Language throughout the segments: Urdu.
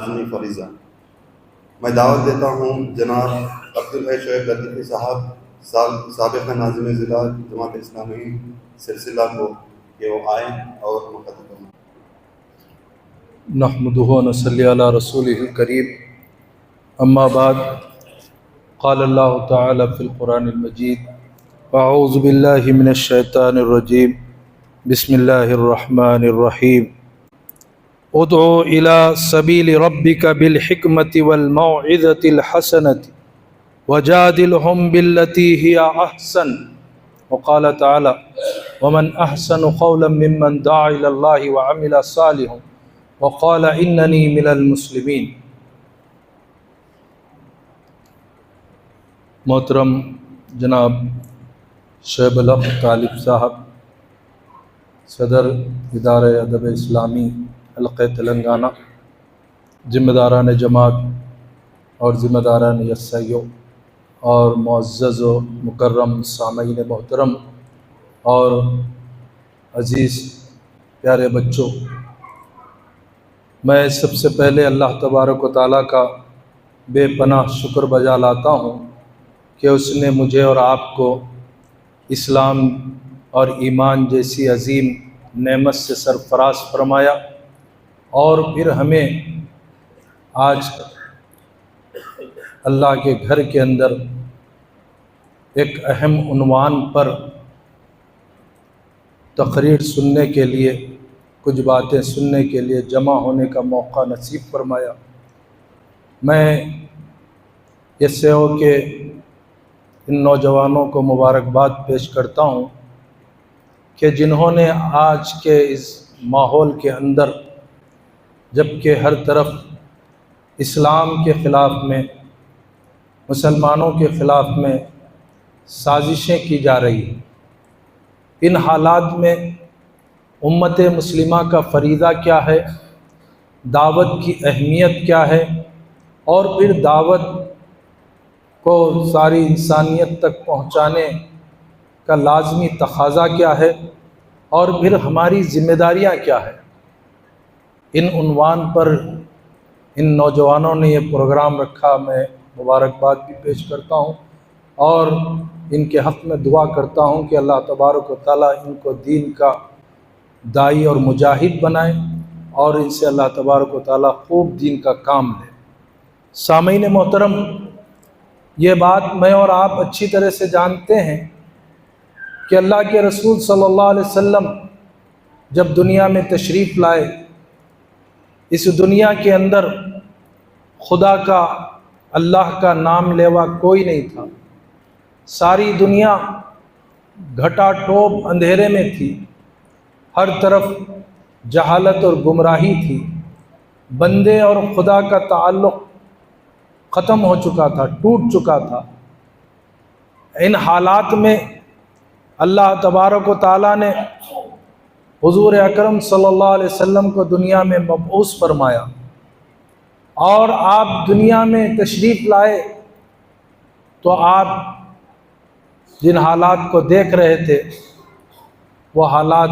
لازمی فریضہ۔ میں دعوت دیتا ہوں جناب عبدالحی شعیب لطیفی صاحب سابق ناظم ضلع جماعت اسلامی سلسلہ کو کہ وہ آئیں اور مقدمہ کریں۔ نحمدہ و نصلی علی رسولہ الکریم، اما بعد، قال اللہ تعالی فی القرآن المجید، اعوذ باللہ من الشیطان الرجیم، بسم اللہ الرحمن الرحیم، ادع الی سبیل ربک بالحکمۃ والموعظۃ الحسنۃ وجادلہم باللتی ہی احسن، وقال تعالی ومن احسن قولا ممن دعا الی اللہ وعمل صالحا وقال اننی من المسلمین۔ محترم جناب شعیب الحق طالب صاحب، صدر ادارہ ادب اسلامی حلقہ تلنگانہ، ذمہ داران جماعت اور ذمہ داران یسیو اور معزز و مکرم سامعین محترم اور عزیز پیارے بچوں، میں سب سے پہلے اللہ تبارک و تعالیٰ کا بے پناہ شکر بجا لاتا ہوں کہ اس نے مجھے اور آپ کو اسلام اور ایمان جیسی عظیم نعمت سے سرفراز فرمایا، اور پھر ہمیں آج اللہ کے گھر کے اندر ایک اہم عنوان پر تقریر سننے کے لیے، کچھ باتیں سننے کے لیے جمع ہونے کا موقع نصیب فرمایا۔ میں یسیو کے ان نوجوانوں کو مبارکباد پیش کرتا ہوں کہ جنہوں نے آج کے اس ماحول کے اندر، جبکہ ہر طرف اسلام کے خلاف میں، مسلمانوں کے خلاف میں سازشیں کی جا رہی ہیں، ان حالات میں امت مسلمہ کا فریضہ کیا ہے، دعوت کی اہمیت کیا ہے، اور پھر دعوت کو ساری انسانیت تک پہنچانے کا لازمی تقاضا کیا ہے، اور پھر ہماری ذمہ داریاں کیا ہے، ان عنوان پر ان نوجوانوں نے یہ پروگرام رکھا۔ میں مبارکباد بھی پیش کرتا ہوں اور ان کے حق میں دعا کرتا ہوں کہ اللہ تبارک و تعالیٰ ان کو دین کا داعی اور مجاہد بنائے، اور ان سے اللہ تبارک و تعالیٰ خوب دین کا کام لے۔ سامعین محترم، یہ بات میں اور آپ اچھی طرح سے جانتے ہیں کہ اللہ کے رسول صلی اللہ علیہ وسلم جب دنیا میں تشریف لائے، اس دنیا کے اندر خدا کا، اللہ کا نام لیوا کوئی نہیں تھا، ساری دنیا گھٹا ٹوپ اندھیرے میں تھی، ہر طرف جہالت اور گمراہی تھی، بندے اور خدا کا تعلق ختم ہو چکا تھا، ٹوٹ چکا تھا۔ ان حالات میں اللہ تبارک و تعالیٰ نے حضور اکرم صلی اللہ علیہ وسلم کو دنیا میں مبعوث فرمایا، اور آپ دنیا میں تشریف لائے تو آپ جن حالات کو دیکھ رہے تھے، وہ حالات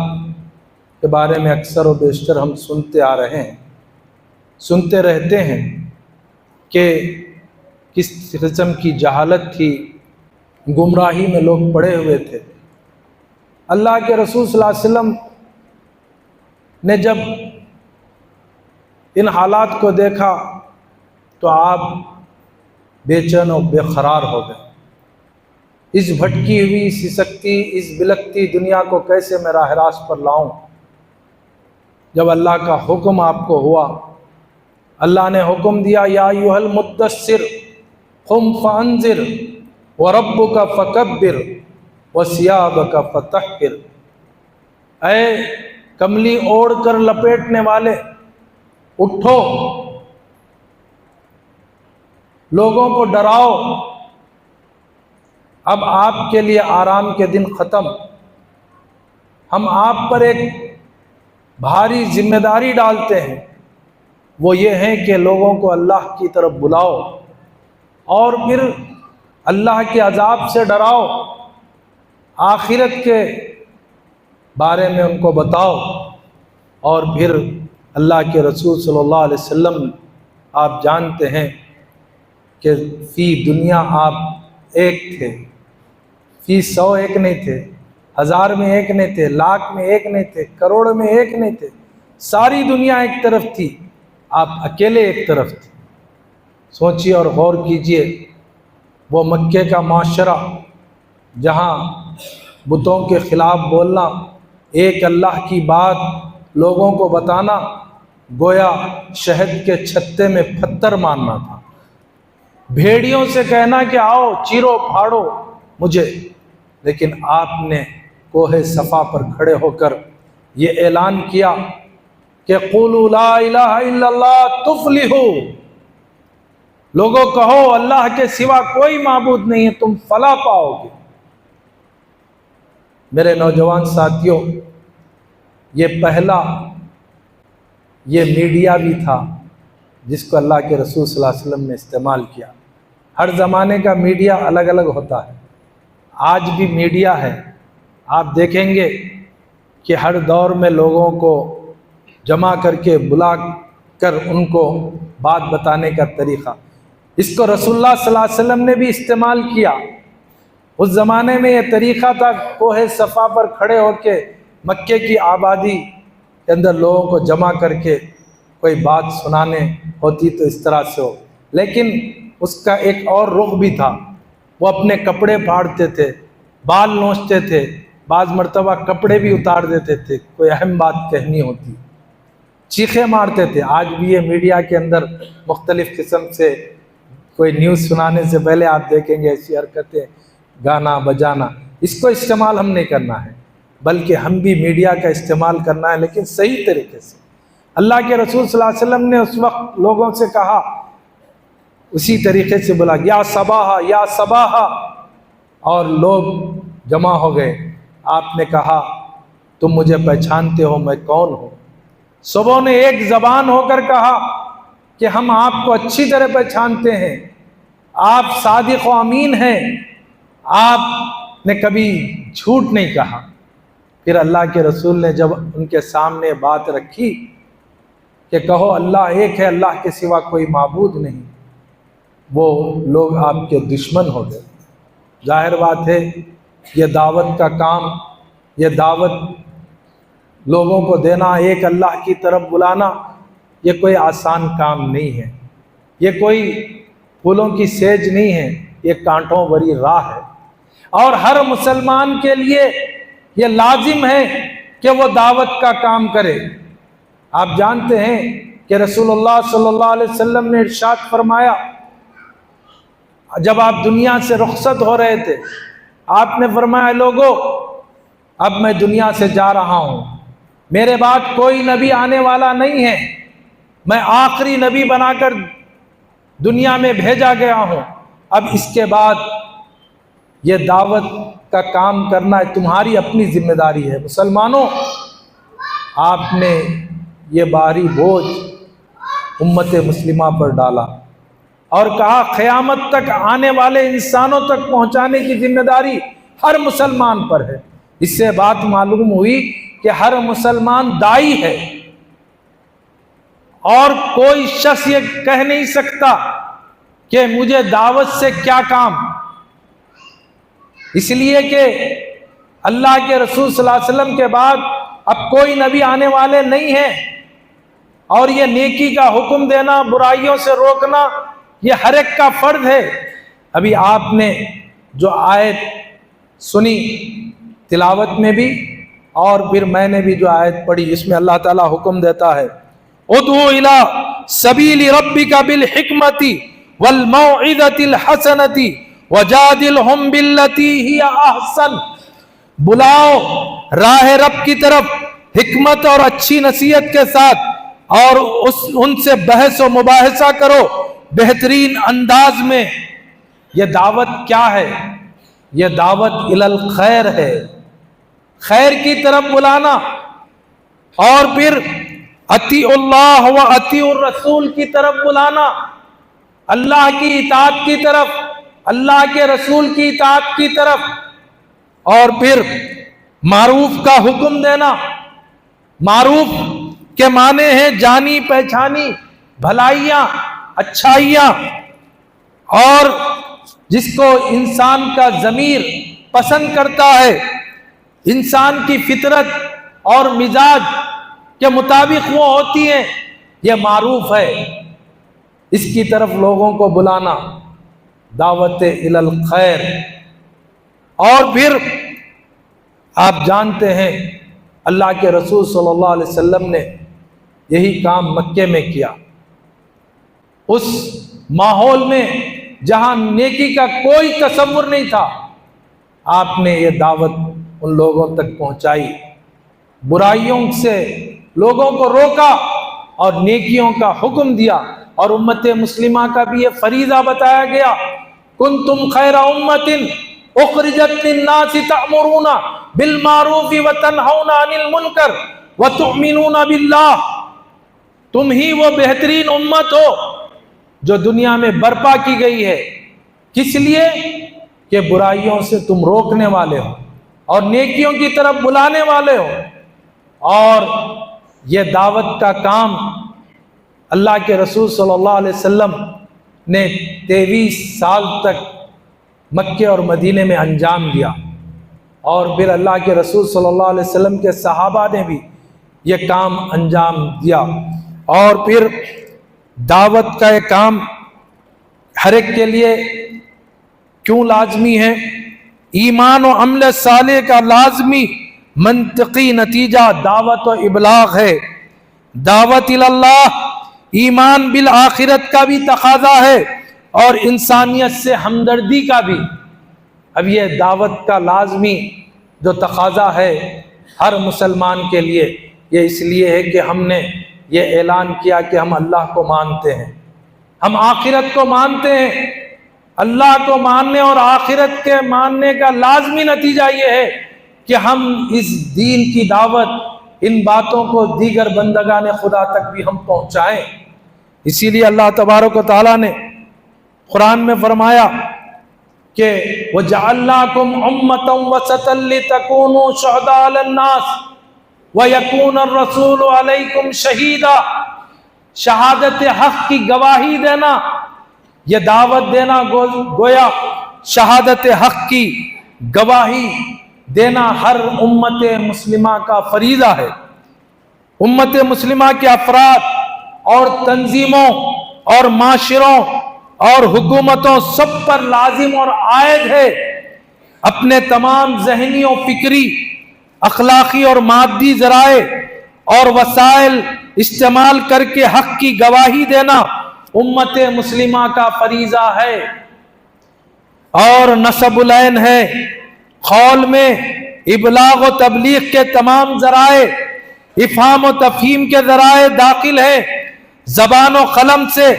کے بارے میں اکثر و بیشتر ہم سنتے آ رہے ہیں، سنتے رہتے ہیں کہ کس قسم کی جہالت تھی، گمراہی میں لوگ پڑے ہوئے تھے۔ اللہ کے رسول صلی اللہ علیہ وسلم نے جب ان حالات کو دیکھا تو آپ بے چین و بے قرار ہو گئے۔ اس بھٹکی ہوئی، سسکتی، اس بلکتی دنیا کو کیسے میں راہ راست پر لاؤں؟ جب اللہ کا حکم آپ کو ہوا، اللہ نے حکم دیا، یا ایھا المدثر قم فانذر وربک فکبر وثیابک فطہر، اے کملی اوڑھ کر لپیٹنے والے، اٹھو، لوگوں کو ڈراؤ، اب آپ کے لیے آرام کے دن ختم، ہم آپ پر ایک بھاری ذمہ داری ڈالتے ہیں، وہ یہ ہے کہ لوگوں کو اللہ کی طرف بلاؤ، اور پھر اللہ کے عذاب سے ڈراؤ، آخرت کے بارے میں ان کو بتاؤ، اور پھر اللہ کے رسول صلی اللہ علیہ وسلم آپ جانتے ہیں کہ فی دنیا آپ ایک تھے، فی 100 ایک نہیں تھے، 1000 میں ایک نہیں تھے، لاکھ میں ایک نہیں تھے، کروڑ میں ایک نہیں تھے، ساری دنیا ایک طرف تھی، آپ اکیلے ایک طرف تھے۔ سوچیے اور غور کیجئے، وہ مکے کا معاشرہ جہاں بتوں کے خلاف بولنا، ایک اللہ کی بات لوگوں کو بتانا گویا شہد کے چھتے میں پتھر مارنا تھا، بھیڑیوں سے کہنا کہ آؤ چیرو پھاڑو مجھے، لیکن آپ نے کوہ صفا پر کھڑے ہو کر یہ اعلان کیا کہ قولوا لا الہ الا اللہ تفلحوا، لوگوں کہو اللہ کے سوا کوئی معبود نہیں ہے، تم فلاح پاؤ گے۔ میرے نوجوان ساتھیوں، یہ پہلا یہ میڈیا بھی تھا جس کو اللہ کے رسول صلی اللہ علیہ وسلم نے استعمال کیا۔ ہر زمانے کا میڈیا الگ الگ ہوتا ہے، آج بھی میڈیا ہے، آپ دیکھیں گے کہ ہر دور میں لوگوں کو جمع کر کے بلا کر ان کو بات بتانے کا طریقہ، اس کو رسول اللہ صلی اللہ علیہ وسلم نے بھی استعمال کیا۔ اس زمانے میں یہ طریقہ تھا، کوہ صفا پر کھڑے ہو کے مکے کی آبادی کے اندر لوگوں کو جمع کر کے کوئی بات سنانے ہوتی تو اس طرح سے ہو، لیکن اس کا ایک اور رخ بھی تھا، وہ اپنے کپڑے پھاڑتے تھے، بال نوچتے تھے، بعض مرتبہ کپڑے بھی اتار دیتے تھے، کوئی اہم بات کہنی ہوتی، چیخے مارتے تھے۔ آج بھی یہ میڈیا کے اندر مختلف قسم سے کوئی نیوز سنانے سے پہلے آپ دیکھیں گے ایسی حرکتیں، گانا بجانا، اس کو استعمال ہم نہیں کرنا ہے، بلکہ ہم بھی میڈیا کا استعمال کرنا ہے، لیکن صحیح طریقے سے۔ اللہ کے رسول صلی اللہ علیہ وسلم نے اس وقت لوگوں سے کہا، اسی طریقے سے بولا یا صباحا یا صباحا، اور لوگ جمع ہو گئے۔ آپ نے کہا تم مجھے پہچانتے ہو میں کون ہوں؟ سبوں نے ایک زبان ہو کر کہا کہ ہم آپ کو اچھی طرح پہچانتے ہیں، آپ صادق و امین ہیں، آپ نے کبھی جھوٹ نہیں کہا۔ پھر اللہ کے رسول نے جب ان کے سامنے بات رکھی کہ کہو اللہ ایک ہے، اللہ کے سوا کوئی معبود نہیں، وہ لوگ آپ کے دشمن ہو گئے۔ ظاہر بات ہے یہ دعوت کا کام، یہ دعوت لوگوں کو دینا، ایک اللہ کی طرف بلانا، یہ کوئی آسان کام نہیں ہے، یہ کوئی پھولوں کی سیج نہیں ہے، یہ کانٹوں بھری راہ ہے، اور ہر مسلمان کے لیے یہ لازم ہے کہ وہ دعوت کا کام کرے۔ آپ جانتے ہیں کہ رسول اللہ صلی اللہ علیہ وسلم نے ارشاد فرمایا، جب آپ دنیا سے رخصت ہو رہے تھے، آپ نے فرمایا لوگو اب میں دنیا سے جا رہا ہوں، میرے بعد کوئی نبی آنے والا نہیں ہے، میں آخری نبی بنا کر دنیا میں بھیجا گیا ہوں، اب اس کے بعد یہ دعوت کا کام کرنا تمہاری اپنی ذمہ داری ہے۔ مسلمانوں، آپ نے یہ بھاری بوجھ امت مسلمہ پر ڈالا اور کہا قیامت تک آنے والے انسانوں تک پہنچانے کی ذمہ داری ہر مسلمان پر ہے۔ اس سے بات معلوم ہوئی کہ ہر مسلمان داعی ہے، اور کوئی شخص یہ کہہ نہیں سکتا کہ مجھے دعوت سے کیا کام، اس لیے کہ اللہ کے رسول صلی اللہ علیہ وسلم کے بعد اب کوئی نبی آنے والے نہیں ہیں، اور یہ نیکی کا حکم دینا، برائیوں سے روکنا، یہ ہر ایک کا فرض ہے۔ ابھی آپ نے جو آیت سنی تلاوت میں بھی، اور پھر میں نے بھی جو آیت پڑھی، اس میں اللہ تعالیٰ حکم دیتا ہے ادعو الی سبیل ربک بالحکمت والموعظۃ الحسنۃ وجادلہم باللتی ہی احسن، بلاؤ راہ رب کی طرف حکمت اور اچھی نصیحت کے ساتھ، اور ان سے بحث و مباحثہ کرو بہترین انداز میں۔ یہ دعوت کیا ہے؟ یہ دعوت الی الخیر ہے، خیر کی طرف بلانا، اور پھر اطیعوا اللہ و اطیعوا الرسول کی طرف بلانا، اللہ کی اطاعت کی طرف، اللہ کے رسول کی اطاعت کی طرف، اور پھر معروف کا حکم دینا۔ معروف کے معنی ہیں جانی پہچانی بھلائیاں، اچھائیاں اور جس کو انسان کا ضمیر پسند کرتا ہے، انسان کی فطرت اور مزاج کے مطابق وہ ہوتی ہیں، یہ معروف ہے۔ اس کی طرف لوگوں کو بلانا، دعوت الی الخیر۔ اور پھر آپ جانتے ہیں اللہ کے رسول صلی اللہ علیہ وسلم نے یہی کام مکے میں کیا، اس ماحول میں جہاں نیکی کا کوئی تصور نہیں تھا، آپ نے یہ دعوت ان لوگوں تک پہنچائی، برائیوں سے لوگوں کو روکا اور نیکیوں کا حکم دیا۔ اور امت مسلمہ کا بھی یہ فریضہ بتایا گیا، کنتم خیر امت اخرجت للناس تأمرون بالمعروف وتنہون عن المنکر وتؤمنون باللہ، تم ہی وہ بہترین امت ہو جو دنیا میں برپا کی گئی ہے، کس لیے کہ برائیوں سے تم روکنے والے ہو اور نیکیوں کی طرف بلانے والے ہو۔ اور یہ دعوت کا کام اللہ کے رسول صلی اللہ علیہ وسلم نے 23 سال تک مکے اور مدینے میں انجام دیا، اور پھر اللہ کے رسول صلی اللہ علیہ وسلم کے صحابہ نے بھی یہ کام انجام دیا۔ اور پھر دعوت کا یہ کام ہر ایک کے لیے کیوں لازمی ہے؟ ایمان و عمل صالح کا لازمی منطقی نتیجہ دعوت و ابلاغ ہے۔ دعوت اللہ ایمان بالآخرت کا بھی تقاضا ہے اور انسانیت سے ہمدردی کا بھی۔ اب یہ دعوت کا لازمی جو تقاضا ہے ہر مسلمان کے لیے، یہ اس لیے ہے کہ ہم نے یہ اعلان کیا کہ ہم اللہ کو مانتے ہیں، ہم آخرت کو مانتے ہیں۔ اللہ کو ماننے اور آخرت کے ماننے کا لازمی نتیجہ یہ ہے کہ ہم اس دین کی دعوت، ان باتوں کو دیگر بندگان خدا تک بھی ہم پہنچائیں۔ اسی لیے اللہ تبارک و تعالیٰ نے قرآن میں فرمایا کہ وَجَعَلْنَاكُمْ أُمَّةً وَسَطًا لِتَكُونُوا شُهَدَاءَ عَلَى النَّاسِ وَيَكُونَ الرَّسُولُ عَلَيْكُمْ شَهِيدًا، شہادت حق کی گواہی دینا، یہ دعوت دینا گویا شہادت حق کی گواہی دینا ہر امت مسلمہ کا فریضہ ہے۔ امت مسلمہ کے افراد اور تنظیموں اور معاشروں اور حکومتوں سب پر لازم اور عائد ہے اپنے تمام ذہنی و فکری، اخلاقی اور مادی ذرائع اور وسائل استعمال کر کے حق کی گواہی دینا امت مسلمہ کا فریضہ ہے۔ اور نصب العین ہے، قول میں ابلاغ و تبلیغ کے تمام ذرائع، افہام و تفہیم کے ذرائع داخل ہے، زبان و قلم سے،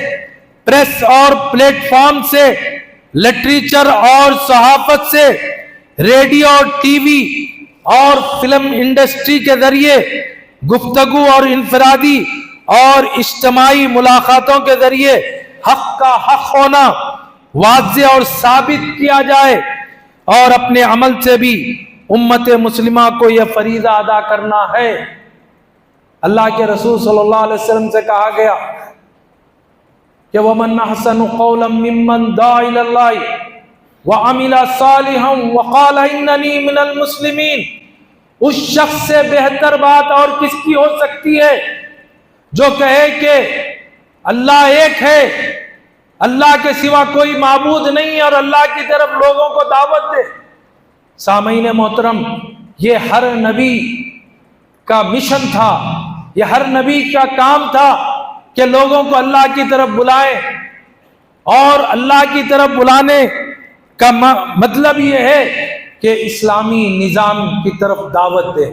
پریس اور پلیٹ فارم سے، لٹریچر اور صحافت سے، ریڈیو اور ٹی وی اور فلم انڈسٹری کے ذریعے، گفتگو اور انفرادی اور اجتماعی ملاقاتوں کے ذریعے حق کا حق ہونا واضح اور ثابت کیا جائے۔ اور اپنے عمل سے بھی امت مسلمہ کو یہ فریضہ ادا کرنا ہے۔ اللہ کے رسول صلی اللہ علیہ وسلم سے کہا گیا کہ وَمَنْ أَحْسَنُ قَوْلًا مِّمَّنْ دَعَا إِلَى اللَّهِ وَعَمِلَ صَالِحًا وَقَالَ إِنَّنِي مِنَ الْمُسْلِمِينَ، اس شخص سے بہتر بات اور کس کی ہو سکتی ہے جو کہے کہ اللہ ایک ہے، اللہ کے سوا کوئی معبود نہیں، اور اللہ کی طرف لوگوں کو دعوت دے۔ سامعین محترم، یہ ہر نبی کا مشن تھا، یہ ہر نبی کا کام تھا کہ لوگوں کو اللہ کی طرف بلائے، اور اللہ کی طرف بلانے کا مطلب یہ ہے کہ اسلامی نظام کی طرف دعوت دے،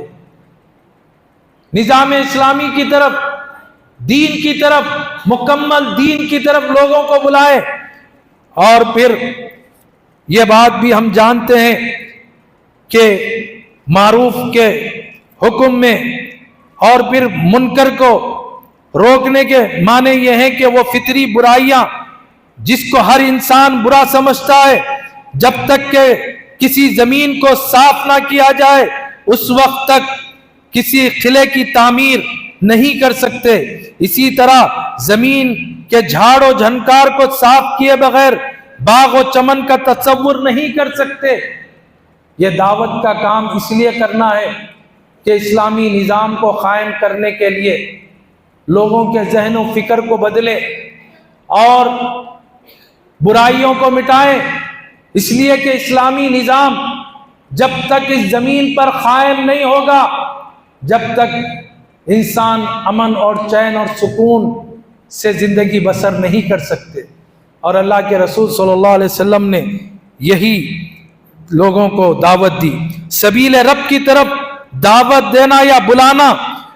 نظام اسلامی کی طرف، دین کی طرف، مکمل دین کی طرف لوگوں کو بلائے۔ اور پھر یہ بات بھی ہم جانتے ہیں کہ معروف کے حکم میں اور پھر منکر کو روکنے کے معنی یہ ہے کہ وہ فطری برائیاں جس کو ہر انسان برا سمجھتا ہے، جب تک کہ کسی زمین کو صاف نہ کیا جائے اس وقت تک کسی قلعے کی تعمیر نہیں کر سکتے۔ اسی طرح زمین کہ جھاڑ و جھنکار کو صاف کیے بغیر باغ و چمن کا تصور نہیں کر سکتے۔ یہ دعوت کا کام اس لیے کرنا ہے کہ اسلامی نظام کو قائم کرنے کے لیے لوگوں کے ذہن و فکر کو بدلے اور برائیوں کو مٹائیں، اس لیے کہ اسلامی نظام جب تک اس زمین پر قائم نہیں ہوگا، جب تک انسان امن اور چین اور سکون سے زندگی بسر نہیں کر سکتے۔ اور اللہ کے رسول صلی اللہ علیہ وسلم نے یہی لوگوں کو دعوت دی۔ سبیل رب کی طرف دعوت دینا یا بلانا،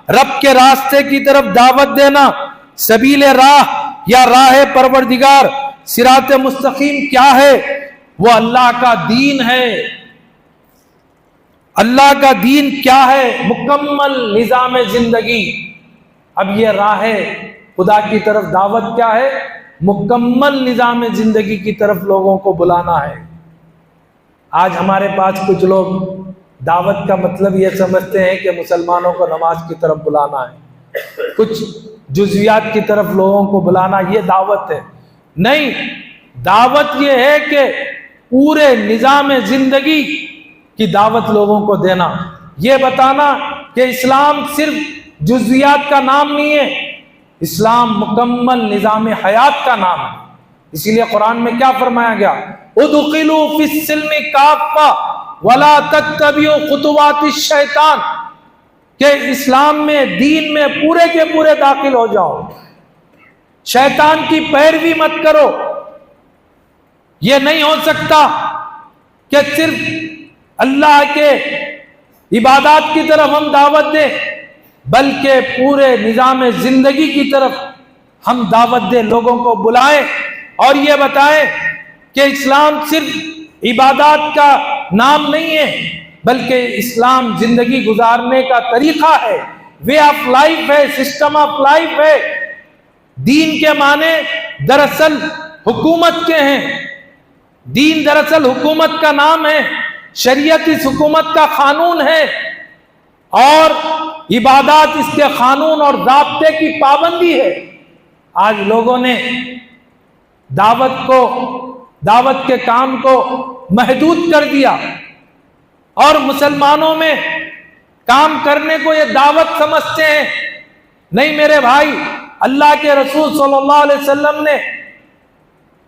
رب کے راستے کی طرف دعوت دینا، سبیل راہ یا راہ پروردگار، صراط مستقیم کیا ہے؟ وہ اللہ کا دین ہے۔ اللہ کا دین کیا ہے؟ مکمل نظام زندگی۔ اب یہ راہ خدا کی طرف دعوت کیا ہے؟ مکمل نظام زندگی کی طرف لوگوں کو بلانا ہے۔ آج ہمارے پاس کچھ لوگ دعوت کا مطلب یہ سمجھتے ہیں کہ مسلمانوں کو نماز کی طرف بلانا ہے، کچھ جزویات کی طرف لوگوں کو بلانا، یہ دعوت ہے۔ نہیں، دعوت یہ ہے کہ پورے نظام زندگی کی دعوت لوگوں کو دینا، یہ بتانا کہ اسلام صرف جزویات کا نام نہیں ہے، اسلام مکمل نظام حیات کا نام ہے۔ اسی لیے قرآن میں کیا فرمایا گیا؟ ادخلوا فی السلم کافہ ولا تتبعوا خطوات الشیطان، کہ اسلام میں، دین میں پورے کے پورے داخل ہو جاؤ، شیطان کی پیروی مت کرو۔ یہ نہیں ہو سکتا کہ صرف اللہ کے عبادات کی طرف ہم دعوت دیں، بلکہ پورے نظام زندگی کی طرف ہم دعوت دیں، لوگوں کو بلائیں اور یہ بتائیں کہ اسلام صرف عبادات کا نام نہیں ہے، بلکہ اسلام زندگی گزارنے کا طریقہ ہے، وے آف لائف ہے، سسٹم آف لائف ہے۔ دین کے معنی دراصل حکومت کے ہیں، دین دراصل حکومت کا نام ہے، شریعت اس حکومت کا قانون ہے، اور عبادات اس کے قانون اور ضابطے کی پابندی ہے۔ آج لوگوں نے دعوت کے کام کو محدود کر دیا اور مسلمانوں میں کام کرنے کو یہ دعوت سمجھتے ہیں۔ نہیں میرے بھائی، اللہ کے رسول صلی اللہ علیہ وسلم نے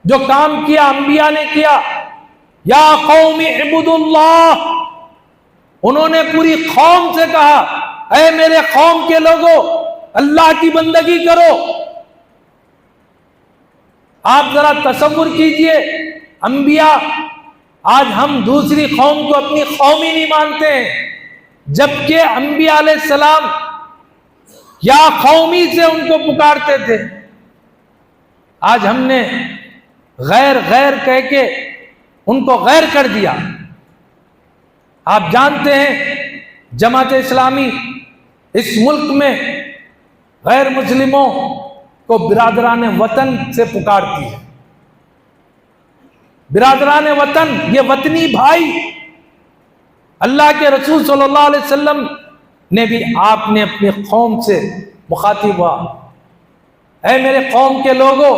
جو کام کیا، انبیاء نے کیا، یا قوم اعبدوا اللہ، انہوں نے پوری قوم سے کہا، اے میرے قوم کے لوگوں، اللہ کی بندگی کرو۔ آپ ذرا تصور کیجئے، انبیاء، آج ہم دوسری قوم کو اپنی قوم ہی نہیں مانتے ہیں، جبکہ انبیاء علیہ السلام یا قومی سے ان کو پکارتے تھے۔ آج ہم نے غیر غیر کہہ کے ان کو غیر کر دیا۔ آپ جانتے ہیں جماعت اسلامی اس ملک میں غیر مسلموں کو برادران وطن سے پکارتی ہے۔ برادران وطن، یہ وطنی بھائی، اللہ کے رسول صلی اللہ علیہ وسلم نے بھی، آپ نے اپنی قوم سے مخاطب ہوا، اے میرے قوم کے لوگوں،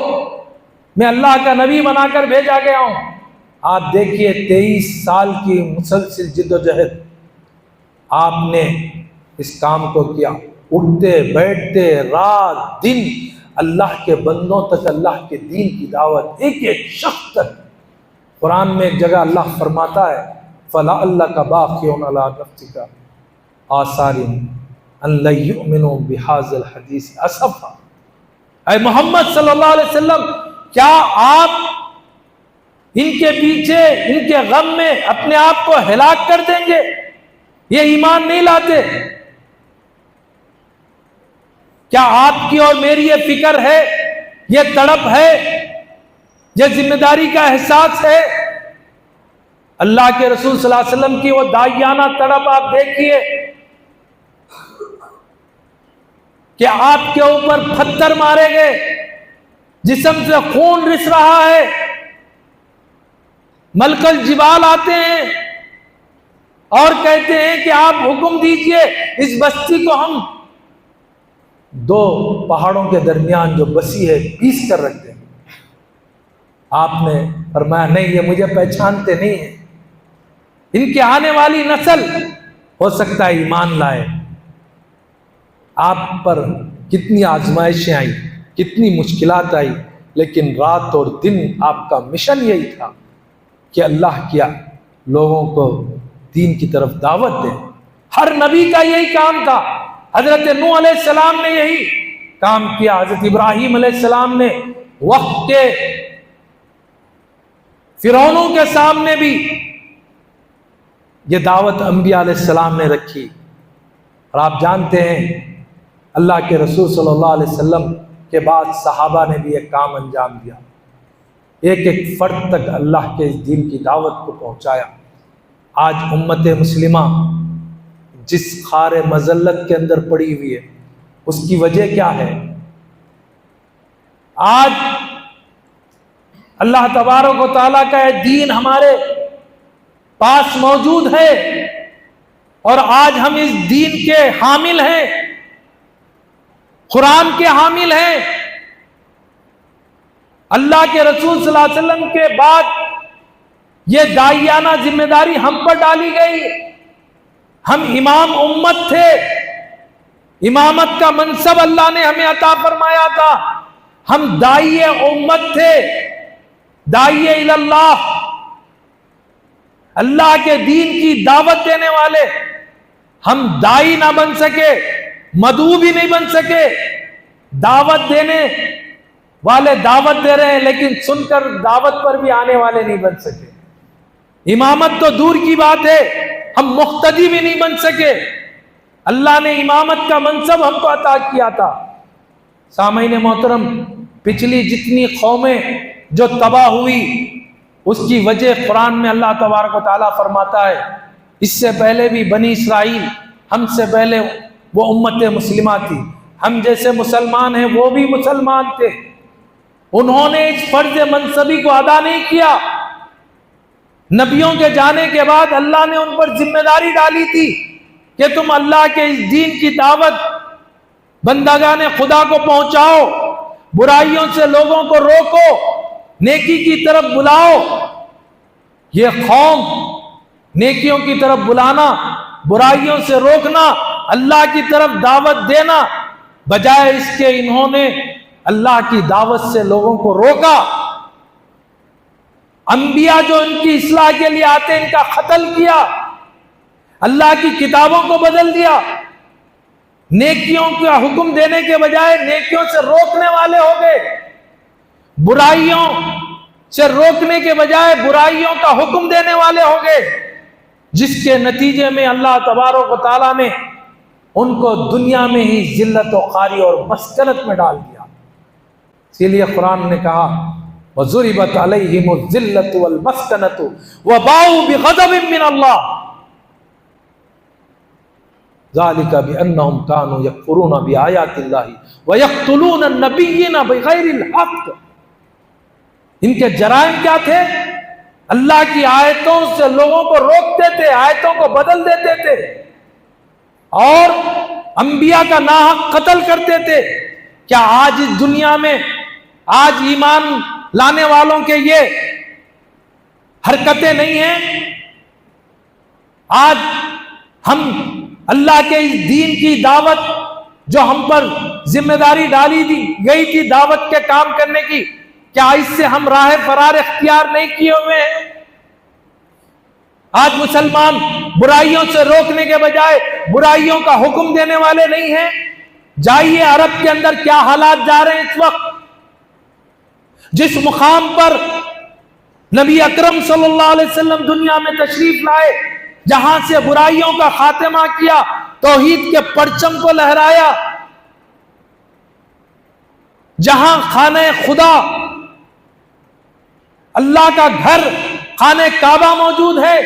میں اللہ کا نبی بنا کر بھیجا گیا ہوں۔ آپ دیکھیے 23 سال کی مسلسل جد و جہد آپ نے اس کام کو کیا، اٹھتے بیٹھتے رات دن اللہ کے بندوں تک اللہ کے دین کی دعوت، ایک ایک شخص تک۔ قرآن میں ایک جگہ اللہ فرماتا ہے فَلَعَلَّكَ بَاخِعٌ عَلَىٰ نَفْسِكَ آثَارٍ أَن لَّن يُؤْمِنُوا بِهَٰذَا الْحَدِيثِ أَسَفًا۔ اے محمد صلی اللہ علیہ وسلم، کیا آپ ان کے پیچھے، ان کے غم میں اپنے آپ کو ہلاک کر دیں گے؟ یہ ایمان نہیں لاتے۔ کیا آپ کی اور میری یہ فکر ہے، یہ تڑپ ہے، یہ ذمہ داری کا احساس ہے؟ اللہ کے رسول صلی اللہ علیہ وسلم کی وہ داعیانہ تڑپ آپ دیکھیے کہ آپ کے اوپر پتھر مارے گئے، جسم سے خون رس رہا ہے، ملک الجبال آتے ہیں اور کہتے ہیں کہ آپ حکم دیجئے اس بستی کو ہم دو پہاڑوں کے درمیان جو بسی ہے پیس کر رکھ دیں۔ آپ نے فرمایا نہیں، یہ مجھے پہچانتے نہیں ہیں، ان کی آنے والی نسل ہو سکتا ہے ایمان لائے۔ آپ پر کتنی آزمائشیں آئی، کتنی مشکلات آئی، لیکن رات اور دن آپ کا مشن یہی تھا کہ اللہ کیا لوگوں کو دین کی طرف دعوت دے۔ ہر نبی کا یہی کام تھا۔ حضرت نوح علیہ السلام نے یہی کام کیا، حضرت ابراہیم علیہ السلام نے وقت کے فرعونوں کے سامنے بھی یہ دعوت انبیاء علیہ السلام نے رکھی۔ اور آپ جانتے ہیں اللہ کے رسول صلی اللہ علیہ وسلم کے بعد صحابہ نے بھی ایک کام انجام دیا، ایک ایک فرد تک اللہ کے اس دین کی دعوت کو پہنچایا۔ آج امت مسلمہ جس خار مذلت کے اندر پڑی ہوئی ہے، اس کی وجہ کیا ہے؟ آج اللہ تبارک و تعالیٰ کا یہ دین ہمارے پاس موجود ہے اور آج ہم اس دین کے حامل ہیں، قرآن کے حامل ہیں۔ اللہ کے رسول صلی اللہ علیہ وسلم کے بعد یہ داعیانہ ذمہ داری ہم پر ڈالی گئی۔ ہم امام امت تھے، امامت کا منصب اللہ نے ہمیں عطا فرمایا تھا۔ ہم داعی امت تھے، داعی اللہ، اللہ کے دین کی دعوت دینے والے۔ ہم داعی نہ بن سکے، مدعو بھی نہیں بن سکے۔ دعوت دینے والے دعوت دے رہے ہیں، لیکن سن کر دعوت پر بھی آنے والے نہیں بن سکے۔ امامت تو دور کی بات ہے، ہم مقتدی بھی نہیں بن سکے۔ اللہ نے امامت کا منصب ہم کو عطا کیا تھا۔ سامعین محترم، پچھلی جتنی قومیں جو تباہ ہوئی، اس کی وجہ قرآن میں اللہ تبارک و تعالیٰ فرماتا ہے، اس سے پہلے بھی بنی اسرائیل، ہم سے پہلے وہ امت مسلمہ تھی، ہم جیسے مسلمان ہیں وہ بھی مسلمان تھے، انہوں نے اس فرض منصبی کو ادا نہیں کیا۔ نبیوں کے جانے کے بعد اللہ نے ان پر ذمہ داری ڈالی تھی کہ تم اللہ کے اس دین کی دعوت بندگان خدا کو پہنچاؤ، برائیوں سے لوگوں کو روکو، نیکی کی طرف بلاؤ۔ یہ قوم نیکیوں کی طرف بلانا، برائیوں سے روکنا، اللہ کی طرف دعوت دینا، بجائے اس کے انہوں نے اللہ کی دعوت سے لوگوں کو روکا۔ انبیاء جو ان کی اصلاح کے لیے آتے ان کا قتل کیا، اللہ کی کتابوں کو بدل دیا، نیکیوں کا حکم دینے کے بجائے نیکیوں سے روکنے والے ہو گئے، برائیوں سے روکنے کے بجائے برائیوں کا حکم دینے والے ہو گئے، جس کے نتیجے میں اللہ تبارک و تعالیٰ نے ان کو دنیا میں ہی ذلت و خواری اور مسکنت میں ڈال دیا۔ اسی لیے قرآن نے کہا وَضُرِبَتْ عَلَيْهِمُ الذِّلَّةُ وَالْمَسْكَنَةُ وَبَاءُوا بِغَضَبٍ مِّنَ اللَّهِ ذَلِكَ بِأَنَّهُمْ كَانُوا يَكْفُرُونَ بِآيَاتِ اللَّهِ وَيَقْتُلُونَ النَّبِيِّينَ بِغَيْرِ الْحَقِّ۔ ان کے جرائم کیا تھے؟ اللہ کی آیتوں سے لوگوں کو روکتے تھے، آیتوں کو بدل دیتے تھے، اور انبیاء کا ناحق قتل کرتے تھے۔ کیا آج اس دنیا میں آج ایمان لانے والوں کے یہ حرکتیں نہیں ہیں؟ آج ہم اللہ کے اس دین کی دعوت جو ہم پر ذمہ داری ڈالی دی گئی تھی دعوت کے کام کرنے کی، کیا اس سے ہم راہ فرار اختیار نہیں کیے ہوئے ہیں؟ آج مسلمان برائیوں سے روکنے کے بجائے برائیوں کا حکم دینے والے نہیں ہیں۔ جائیے عرب کے اندر کیا حالات جا رہے ہیں اس وقت۔ جس مقام پر نبی اکرم صلی اللہ علیہ وسلم دنیا میں تشریف لائے، جہاں سے برائیوں کا خاتمہ کیا، توحید کے پرچم کو لہرایا، جہاں خانہ خدا، اللہ کا گھر، خانہ کعبہ موجود ہے،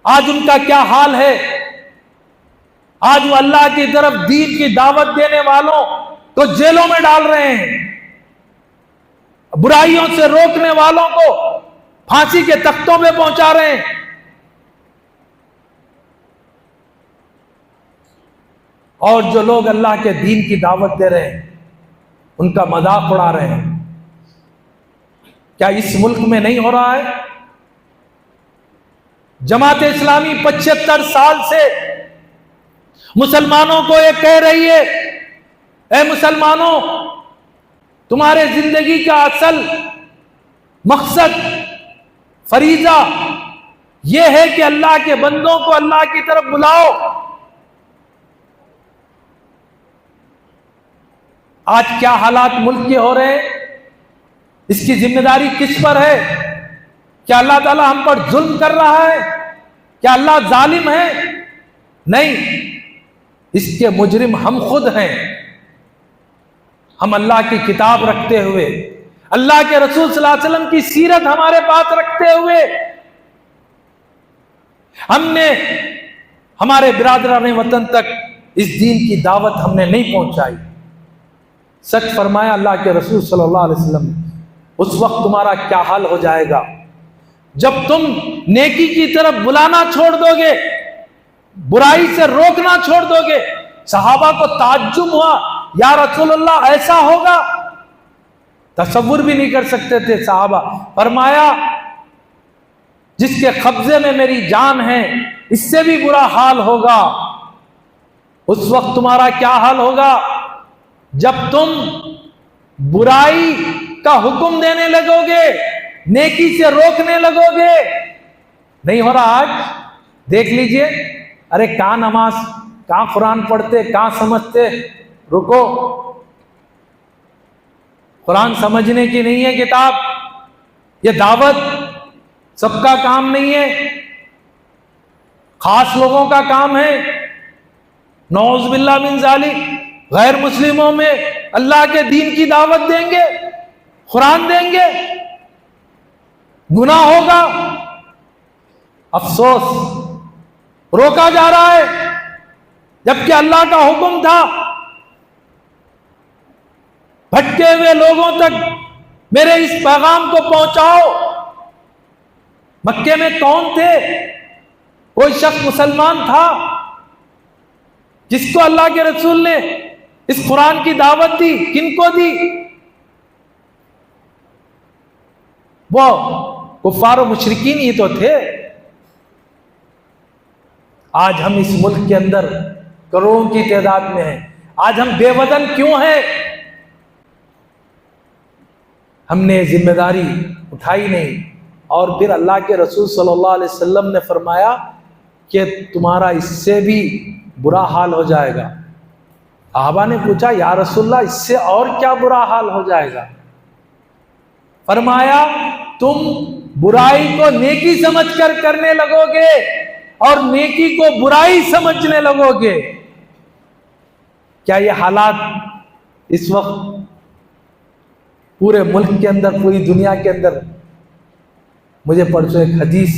آج ان کا کیا حال ہے؟ آج وہ اللہ کی طرف دین کی دعوت دینے والوں کو جیلوں میں ڈال رہے ہیں، برائیوں سے روکنے والوں کو پھانسی کے تختوں پہ پہنچا رہے ہیں۔ اور جو لوگ اللہ کے دین کی دعوت دے رہے ہیں ان کا مذاق اڑا رہے ہیں. کیا اس ملک میں نہیں ہو رہا ہے؟ جماعت اسلامی 75 سال سے مسلمانوں کو یہ کہہ رہی ہے، اے مسلمانوں، تمہارے زندگی کا اصل مقصد، فریضہ یہ ہے کہ اللہ کے بندوں کو اللہ کی طرف بلاؤ. آج کیا حالات ملک کے ہو رہے ہیں، اس کی ذمہ داری کس پر ہے؟ کیا اللہ تعالیٰ ہم پر ظلم کر رہا ہے؟ کیا اللہ ظالم ہے؟ نہیں، اس کے مجرم ہم خود ہیں. ہم اللہ کی کتاب رکھتے ہوئے، اللہ کے رسول صلی اللہ علیہ وسلم کی سیرت ہمارے پاس رکھتے ہوئے ہم نے ہمارے برادران وطن تک اس دین کی دعوت ہم نے نہیں پہنچائی. سچ فرمایا اللہ کے رسول صلی اللہ علیہ وسلم، اس وقت تمہارا کیا حال ہو جائے گا جب تم نیکی کی طرف بلانا چھوڑ دو گے، برائی سے روکنا چھوڑ دو گے. صحابہ کو تعجب ہوا، یا رسول اللہ ایسا ہوگا؟ تصور بھی نہیں کر سکتے تھے صحابہ. فرمایا جس کے قبضے میں میری جان ہے اس سے بھی برا حال ہوگا. اس وقت تمہارا کیا حال ہوگا جب تم برائی کا حکم دینے لگو گے، نیکی سے روکنے لگو گے. نہیں ہو رہا آج؟ دیکھ لیجئے. ارے کہاں نماز، کہاں قرآن پڑھتے، کہاں سمجھتے. رکو، قرآن سمجھنے کی نہیں ہے کتاب، یہ دعوت سب کا کام نہیں ہے، خاص لوگوں کا کام ہے. نعوذ باللہ من ذالک، غیر مسلموں میں اللہ کے دین کی دعوت دیں گے، قرآن دیں گے، گناہ ہوگا. افسوس، روکا جا رہا ہے جبکہ اللہ کا حکم تھا بھٹکے ہوئے لوگوں تک میرے اس پیغام کو پہنچاؤ. مکے میں کون تھے؟ کوئی شخص مسلمان تھا جس کو اللہ کے رسول نے اس قرآن کی دعوت دی؟ کن کو دی؟ وہ کفار و مشرکین ہی تو تھے. آج ہم اس ملک کے اندر کروڑوں کی تعداد میں ہیں. آج ہم بے وطن کیوں ہیں؟ ہم نے ذمہ داری اٹھائی نہیں. اور پھر اللہ کے رسول صلی اللہ علیہ وسلم نے فرمایا کہ تمہارا اس سے بھی برا حال ہو جائے گا. صحابہ نے پوچھا یا رسول اللہ اس سے اور کیا برا حال ہو جائے گا؟ فرمایا تم برائی کو نیکی سمجھ کر کرنے لگو گے اور نیکی کو برائی سمجھنے لگو گے. کیا یہ حالات اس وقت پورے ملک کے اندر، پوری دنیا کے اندر؟ مجھے پرسوں ایک حدیث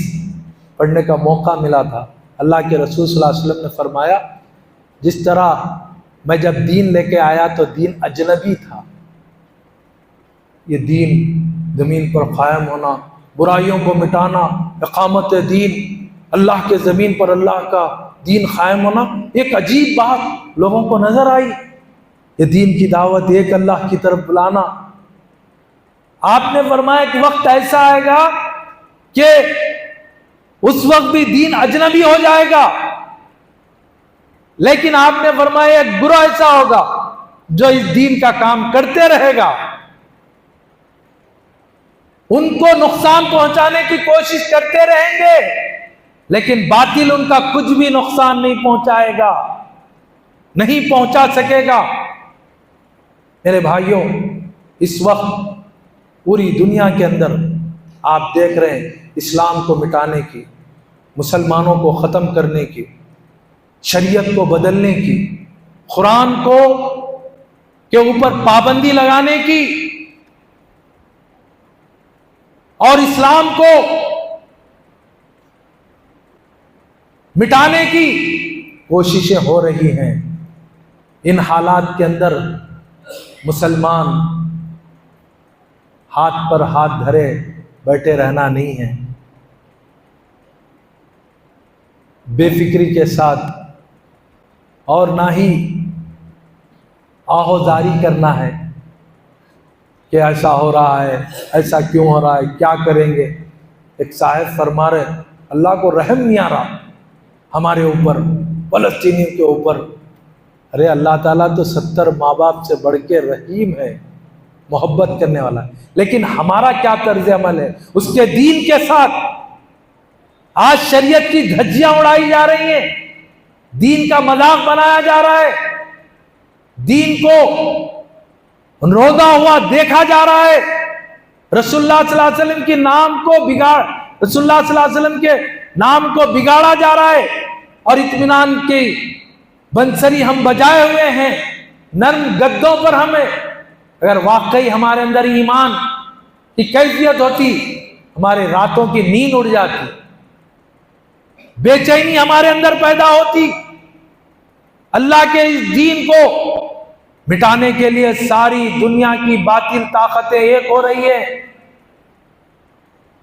پڑھنے کا موقع ملا تھا. اللہ کے رسول صلی اللہ علیہ وسلم نے فرمایا جس طرح میں جب دین لے کے آیا تو دین اجنبی تھا، یہ دین زمین پر قائم ہونا، برائیوں کو مٹانا، اقامت دین، اللہ کے زمین پر اللہ کا دین قائم ہونا، ایک عجیب بات لوگوں کو نظر آئی. یہ دین کی دعوت، ایک اللہ کی طرف بلانا. آپ نے فرمایا کہ وقت ایسا آئے گا کہ اس وقت بھی دین اجنبی ہو جائے گا، لیکن آپ نے فرمایا ایک برا ایسا ہوگا جو اس دین کا کام کرتے رہے گا، ان کو نقصان پہنچانے کی کوشش کرتے رہیں گے، لیکن باطل ان کا کچھ بھی نقصان نہیں پہنچائے گا، نہیں پہنچا سکے گا. میرے بھائیوں، اس وقت پوری دنیا کے اندر آپ دیکھ رہے ہیں اسلام کو مٹانے کی، مسلمانوں کو ختم کرنے کی، شریعت کو بدلنے کی، قرآن کو کے اوپر پابندی لگانے کی اور اسلام کو مٹانے کی کوششیں ہو رہی ہیں. ان حالات کے اندر مسلمان ہاتھ پر ہاتھ دھرے بیٹھے رہنا نہیں ہے، بے فکری کے ساتھ اور نہ ہی آہوزاری کرنا ہے کہ ایسا ہو رہا ہے، ایسا کیوں ہو رہا ہے، کیا کریں گے۔ ایک صاحب فرما رہے اللہ کو رحم نہیں آ رہا ہمارے اوپر، فلسطینیوں کے اوپر۔ ارے اللہ تعالیٰ تو 70 ماں باپ سے بڑھ کے رحیم ہے، محبت کرنے والا ہے، لیکن ہمارا کیا طرز عمل ہے اس کے دین کے ساتھ؟ آج شریعت کی دھجیاں اڑائی جا رہی ہیں، دین کا مذاق بنایا جا رہا ہے، دین کو رودا ہوا دیکھا جا رہا ہے، رسول اللہ صلی اللہ علیہ وسلم کے نام کو رسول اللہ صلی اللہ علیہ وسلم کے نام کو بگاڑا جا رہا ہے، اور اطمینان کی بنسری ہم بجائے ہوئے ہیں نرم گدوں پر۔ ہمیں اگر واقعی ہمارے اندر ایمان کی کیفیت ہوتی، ہمارے راتوں کی نیند اڑ جاتی، بے چینی ہمارے اندر پیدا ہوتی۔ اللہ کے اس دین کو مٹانے کے لیے ساری دنیا کی باطل طاقتیں ایک ہو رہی ہیں۔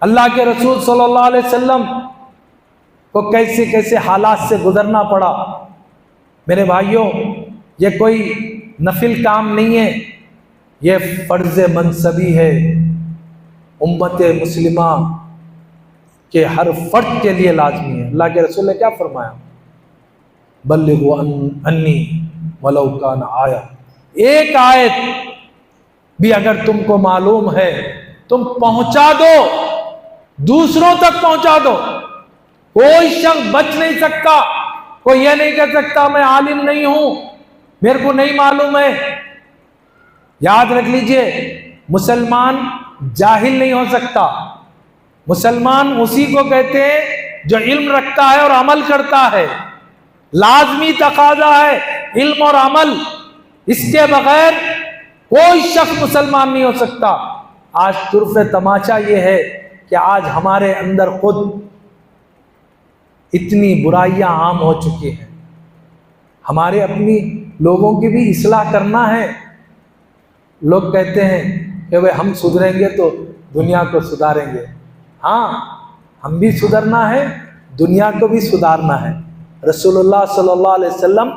اللہ کے رسول صلی اللہ علیہ وسلم کو کیسے کیسے حالات سے گزرنا پڑا۔ میرے بھائیوں، یہ کوئی نفل کام نہیں ہے، یہ فرض منصبی ہے، امت مسلمہ کے ہر فرد کے لیے لازمی ہے۔ اللہ کے رسول نے کیا فرمایا؟ بلغوا انی ولو کان آیا، ایک آیت بھی اگر تم کو معلوم ہے تم پہنچا دو، دوسروں تک پہنچا دو۔ کوئی شخص بچ نہیں سکتا، کوئی یہ نہیں کہہ سکتا میں عالم نہیں ہوں، میرے کو نہیں معلوم ہے۔ یاد رکھ لیجئے، مسلمان جاہل نہیں ہو سکتا۔ مسلمان اسی کو کہتے ہیں جو علم رکھتا ہے اور عمل کرتا ہے، لازمی تقاضا ہے علم اور عمل، اس کے بغیر کوئی شخص مسلمان نہیں ہو سکتا۔ آج طرف تماشا یہ ہے کہ آج ہمارے اندر خود اتنی برائیاں عام ہو چکی ہیں، ہمارے اپنی لوگوں کی بھی اصلاح کرنا ہے۔ لوگ کہتے ہیں کہ وہ ہم سدھریں گے تو دنیا کو سدھاریں گے۔ ہاں، ہم بھی سدھرنا ہے، دنیا کو بھی سدھارنا ہے۔ رسول اللہ صلی اللہ علیہ وسلم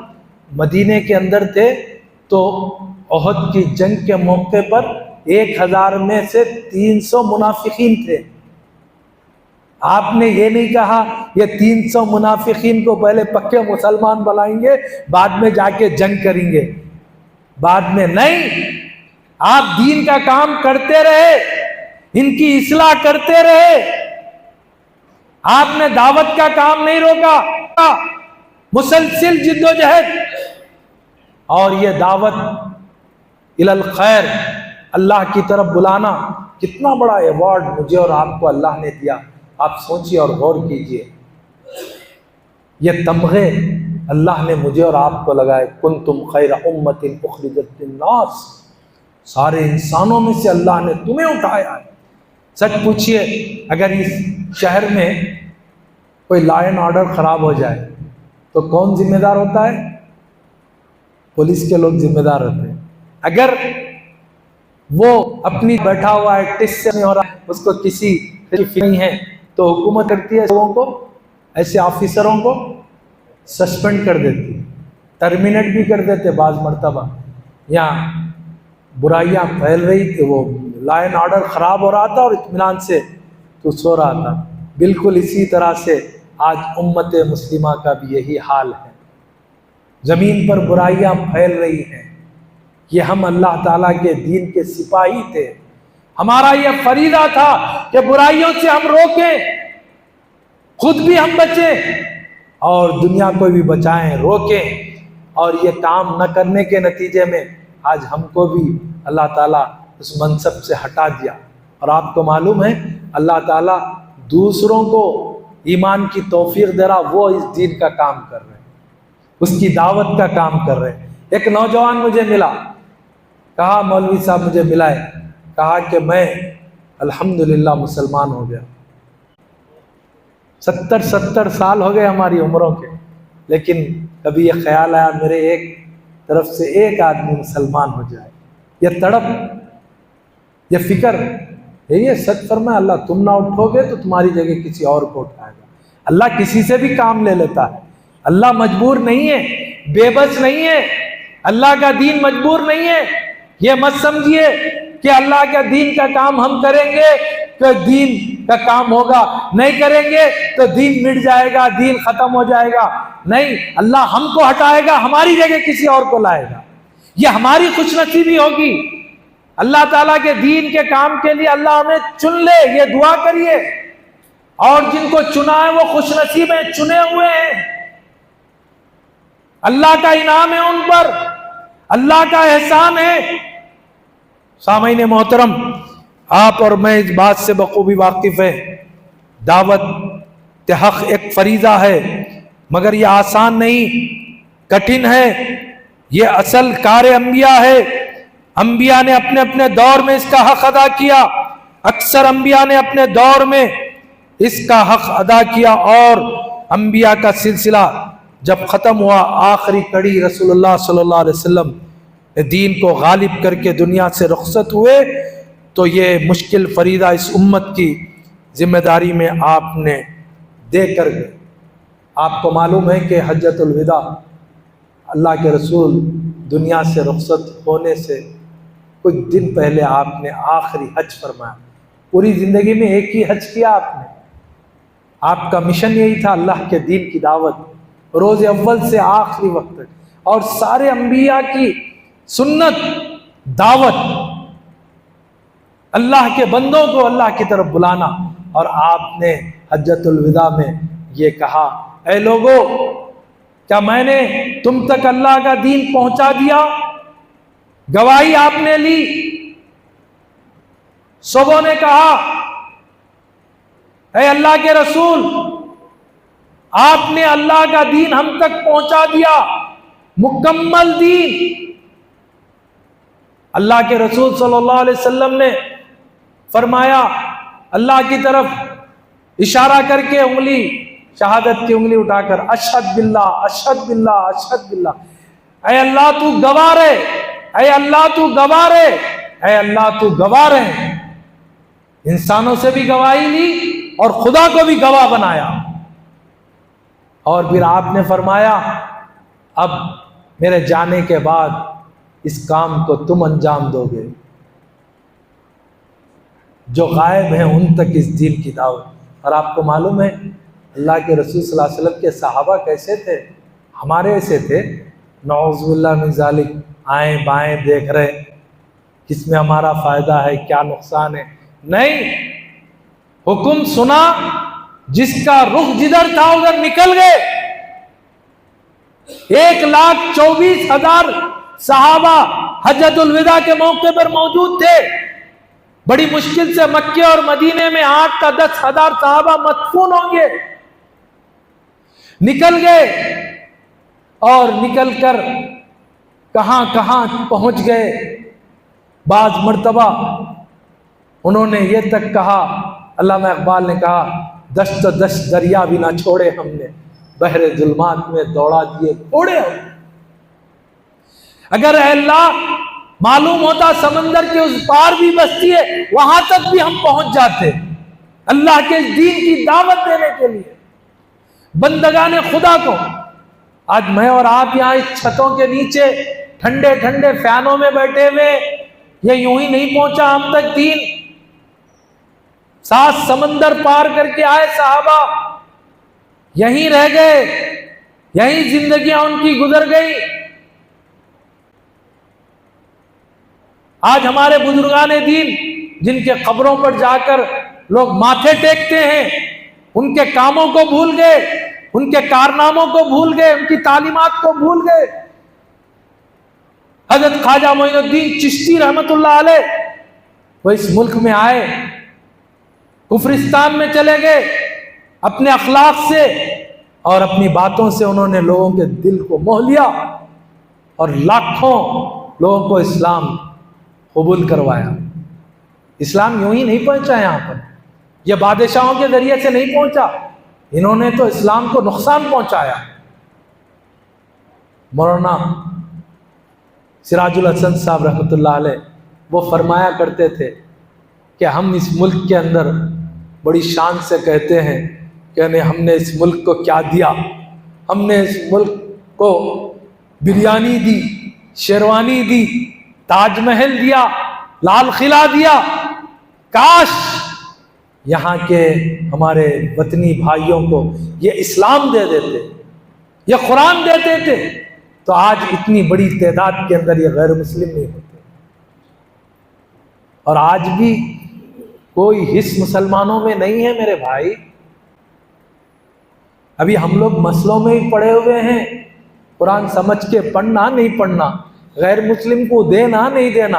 مدینے کے اندر تھے تو احد کی جنگ کے موقع پر 1000 میں سے 300 منافقین تھے۔ آپ نے یہ نہیں کہا یہ 300 منافقین کو پہلے پکے مسلمان بنائیں گے بعد میں جا کے جنگ کریں گے، بعد میں نہیں، آپ دین کا کام کرتے رہے، ان کی اصلاح کرتے رہے، آپ نے دعوت کا کام نہیں روکا، مسلسل جد و جہد۔ اور یہ دعوت الی الخیر، اللہ کی طرف بلانا، کتنا بڑا ایوارڈ مجھے اور آپ کو اللہ نے دیا، آپ سوچیے اور غور کیجئے۔ یہ تمغے اللہ نے مجھے اور آپ کو لگائے، کنتم خیر امت اخرجت للناس، سارے انسانوں میں سے اللہ نے تمہیں اٹھایا ہے۔ سچ پوچھئے، اگر اس شہر میں کوئی لا اینڈ آرڈر خراب ہو جائے تو کون ذمہ دار ہوتا ہے؟ پولیس کے لوگ ذمہ دار ہوتے ہیں۔ اگر وہ اپنی بیٹھا ہوا ہے، ٹس سے نہیں ہو رہا، اس کو کسی فکر نہیں ہے، تو حکومت کرتی ہے لوگوں کو، ایسے آفیسروں کو سسپینڈ کر دیتی، ٹرمینیٹ بھی کر دیتے بعض مرتبہ۔ یہاں برائیاں پھیل رہی تھی، وہ لا اینڈ آرڈر خراب ہو رہا تھا اور اطمینان سے تو سو رہا تھا۔ بالکل اسی طرح سے آج امت مسلمہ کا بھی یہی حال ہے، زمین پر برائیاں پھیل رہی ہیں۔ یہ ہم اللہ تعالیٰ کے دین کے سپاہی تھے، ہمارا یہ فریضہ تھا کہ برائیوں سے ہم روکیں، خود بھی ہم بچیں اور دنیا کو بھی بچائیں، روکیں۔ اور یہ کام نہ کرنے کے نتیجے میں آج ہم کو بھی اللہ تعالیٰ اس منصب سے ہٹا دیا۔ اور آپ کو معلوم ہے اللہ تعالیٰ دوسروں کو ایمان کی توفیق دے رہا، وہ اس دین کا کام کر رہے ہیں، اس کی دعوت کا کام کر رہے ہیں۔ ایک نوجوان مجھے ملا، کہا مولوی صاحب مجھے ملا ہے، کہا کہ میں الحمدللہ مسلمان ہو گیا۔ 70 سال ہو گئے ہماری عمروں کے، لیکن کبھی یہ خیال آیا میرے ایک طرف سے ایک آدمی مسلمان ہو جائے۔ یہ تڑپ، یہ فکر، یہ سچ فرمائے اللہ تم نہ اٹھو گے تو تمہاری جگہ کسی اور کو اٹھائے گا۔ اللہ کسی سے بھی کام لے لیتا ہے، اللہ مجبور نہیں ہے۔ بے بس نہیں ہے، اللہ کا دین مجبور نہیں ہے۔ یہ مت سمجھیے کہ اللہ کا دین کا کام ہم کریں گے تو دین کا کام ہوگا، نہیں کریں گے تو دین مٹ جائے گا، دین ختم ہو جائے گا۔ نہیں، اللہ ہم کو ہٹائے گا، ہماری جگہ کسی اور کو لائے گا۔ یہ ہماری خوش نصیبی ہوگی۔ اللہ تعالیٰ کے دین کے کام کے لیے اللہ ہمیں چن لے، یہ دعا کریے۔ اور جن کو چنا ہے وہ خوش نصیب ہیں، چنے ہوئے ہیں، اللہ کا انعام ہے ان پر، اللہ کا احسان ہے۔ سامعین محترم، آپ اور میں اس بات سے بخوبی واقف ہیں، دعوت حق ایک فریضہ ہے، مگر یہ آسان نہیں، کٹھن ہے۔ یہ اصل کار انبیاء ہے۔ انبیاء نے اپنے اپنے دور میں اس کا حق ادا کیا، اکثر انبیاء نے اپنے دور میں اس کا حق ادا کیا، اور انبیاء کا سلسلہ جب ختم ہوا، آخری کڑی رسول اللہ صلی اللہ علیہ وسلم دین کو غالب کر کے دنیا سے رخصت ہوئے، تو یہ مشکل فریضہ اس امت کی ذمہ داری میں آپ نے دے کر گئے۔ آپ کو معلوم ہے کہ حجۃ الوداع، اللہ کے رسول دنیا سے رخصت ہونے سے کچھ دن پہلے آپ نے آخری حج فرمایا۔ پوری زندگی میں ایک ہی حج کیا آپ نے۔ آپ کا مشن یہی تھا، اللہ کے دین کی دعوت، روز اول سے آخری وقت تک، اور سارے انبیاء کی سنت دعوت، اللہ کے بندوں کو اللہ کی طرف بلانا۔ اور آپ نے حجۃ الوداع میں یہ کہا، اے لوگو، کیا میں نے تم تک اللہ کا دین پہنچا دیا؟ گواہی آپ نے لی۔ سبوں نے کہا، اے اللہ کے رسول، آپ نے اللہ کا دین ہم تک پہنچا دیا، مکمل دین۔ اللہ کے رسول صلی اللہ علیہ وسلم نے فرمایا، اللہ کی طرف اشارہ کر کے انگلی، شہادت کی انگلی اٹھا کر، اشہد باللہ، اشہد باللہ، اشہد باللہ، اے اللہ تو گواہ رہے، اے اللہ تو گواہ رہے، اے اللہ تو گواہ رہے۔ انسانوں سے بھی گواہی لی اور خدا کو بھی گواہ بنایا۔ اور پھر آپ نے فرمایا، اب میرے جانے کے بعد اس کام کو تم انجام دو گے، جو غائب ہیں ان تک اس دین کی دعوت۔ اور آپ کو معلوم ہے اللہ کے رسول صلی اللہ علیہ وسلم کے صحابہ کیسے تھے؟ ہمارے ایسے تھے، نعوذ باللہ من ذالک، آئیں بائیں دیکھ رہے، کس میں ہمارا فائدہ ہے، کیا نقصان ہے۔ نہیں، حکم سنا، جس کا رخ جدھر تھا ادھر نکل گئے۔ 1,24,000 صحابہ حجۃ الوداع کے موقع پر موجود تھے۔ بڑی مشکل سے مکے اور مدینے میں 8 تا 10 ہزار صحابہ مدفون ہوں گے۔ نکل گئے، اور نکل کر کہاں کہاں پہنچ گئے۔ بعض مرتبہ انہوں نے یہ تک کہا، علامہ اقبال نے کہا، دشت دشت دریا بھی نہ چھوڑے ہم نے، بحر ظلمات میں دوڑا دیے کوڑے ہم۔ اگر اے اللہ معلوم ہوتا سمندر کے اس پار بھی بستی ہے، وہاں تک بھی ہم پہنچ جاتے، اللہ کے دین کی دعوت دینے کے لیے، بندگان خدا کو۔ آج میں اور آپ یہاں اس چھتوں کے نیچے ٹھنڈے ٹھنڈے فینوں میں بیٹھے ہوئے، یہ یوں ہی نہیں پہنچا ہم تک دین۔ 7 سمندر پار کر کے آئے صحابہ، یہیں رہ گئے، یہیں زندگیاں ان کی گزر گئی۔ آج ہمارے بزرگان دین جن کے قبروں پر جا کر لوگ ماتھے ٹیکتے ہیں، ان کے کاموں کو بھول گئے، ان کے کارناموں کو بھول گئے، ان کی تعلیمات کو بھول گئے۔ حضرت خواجہ معین الدین چشتی رحمت اللہ علیہ، وہ اس ملک میں آئے، کفرستان میں چلے گئے، اپنے اخلاق سے اور اپنی باتوں سے انہوں نے لوگوں کے دل کو موہ لیا، اور لاکھوں لوگوں کو اسلام قبول کروایا۔ اسلام یوں ہی نہیں پہنچا یہاں پر، یہ بادشاہوں کے ذریعے سے نہیں پہنچا، انہوں نے تو اسلام کو نقصان پہنچایا۔ مولانا سراج الحسن صاحب رحمۃ اللہ علیہ وہ فرمایا کرتے تھے کہ ہم اس ملک کے اندر بڑی شان سے کہتے ہیں کہ ہم نے اس ملک کو کیا دیا، ہم نے اس ملک کو بریانی دی، شیروانی دی، تاج محل دیا، لال قلعہ دیا. کاش یہاں کے ہمارے وطنی بھائیوں کو یہ اسلام دے دیتے، یہ قرآن دے دیتے، تو آج اتنی بڑی تعداد کے اندر یہ غیر مسلم نہیں ہوتے. اور آج بھی کوئی حص مسلمانوں میں نہیں ہے میرے بھائی. ابھی ہم لوگ مسئلوں میں ہی پڑے ہوئے ہیں، قرآن سمجھ کے پڑھنا نہیں پڑھنا، غیر مسلم کو دینا نہیں دینا.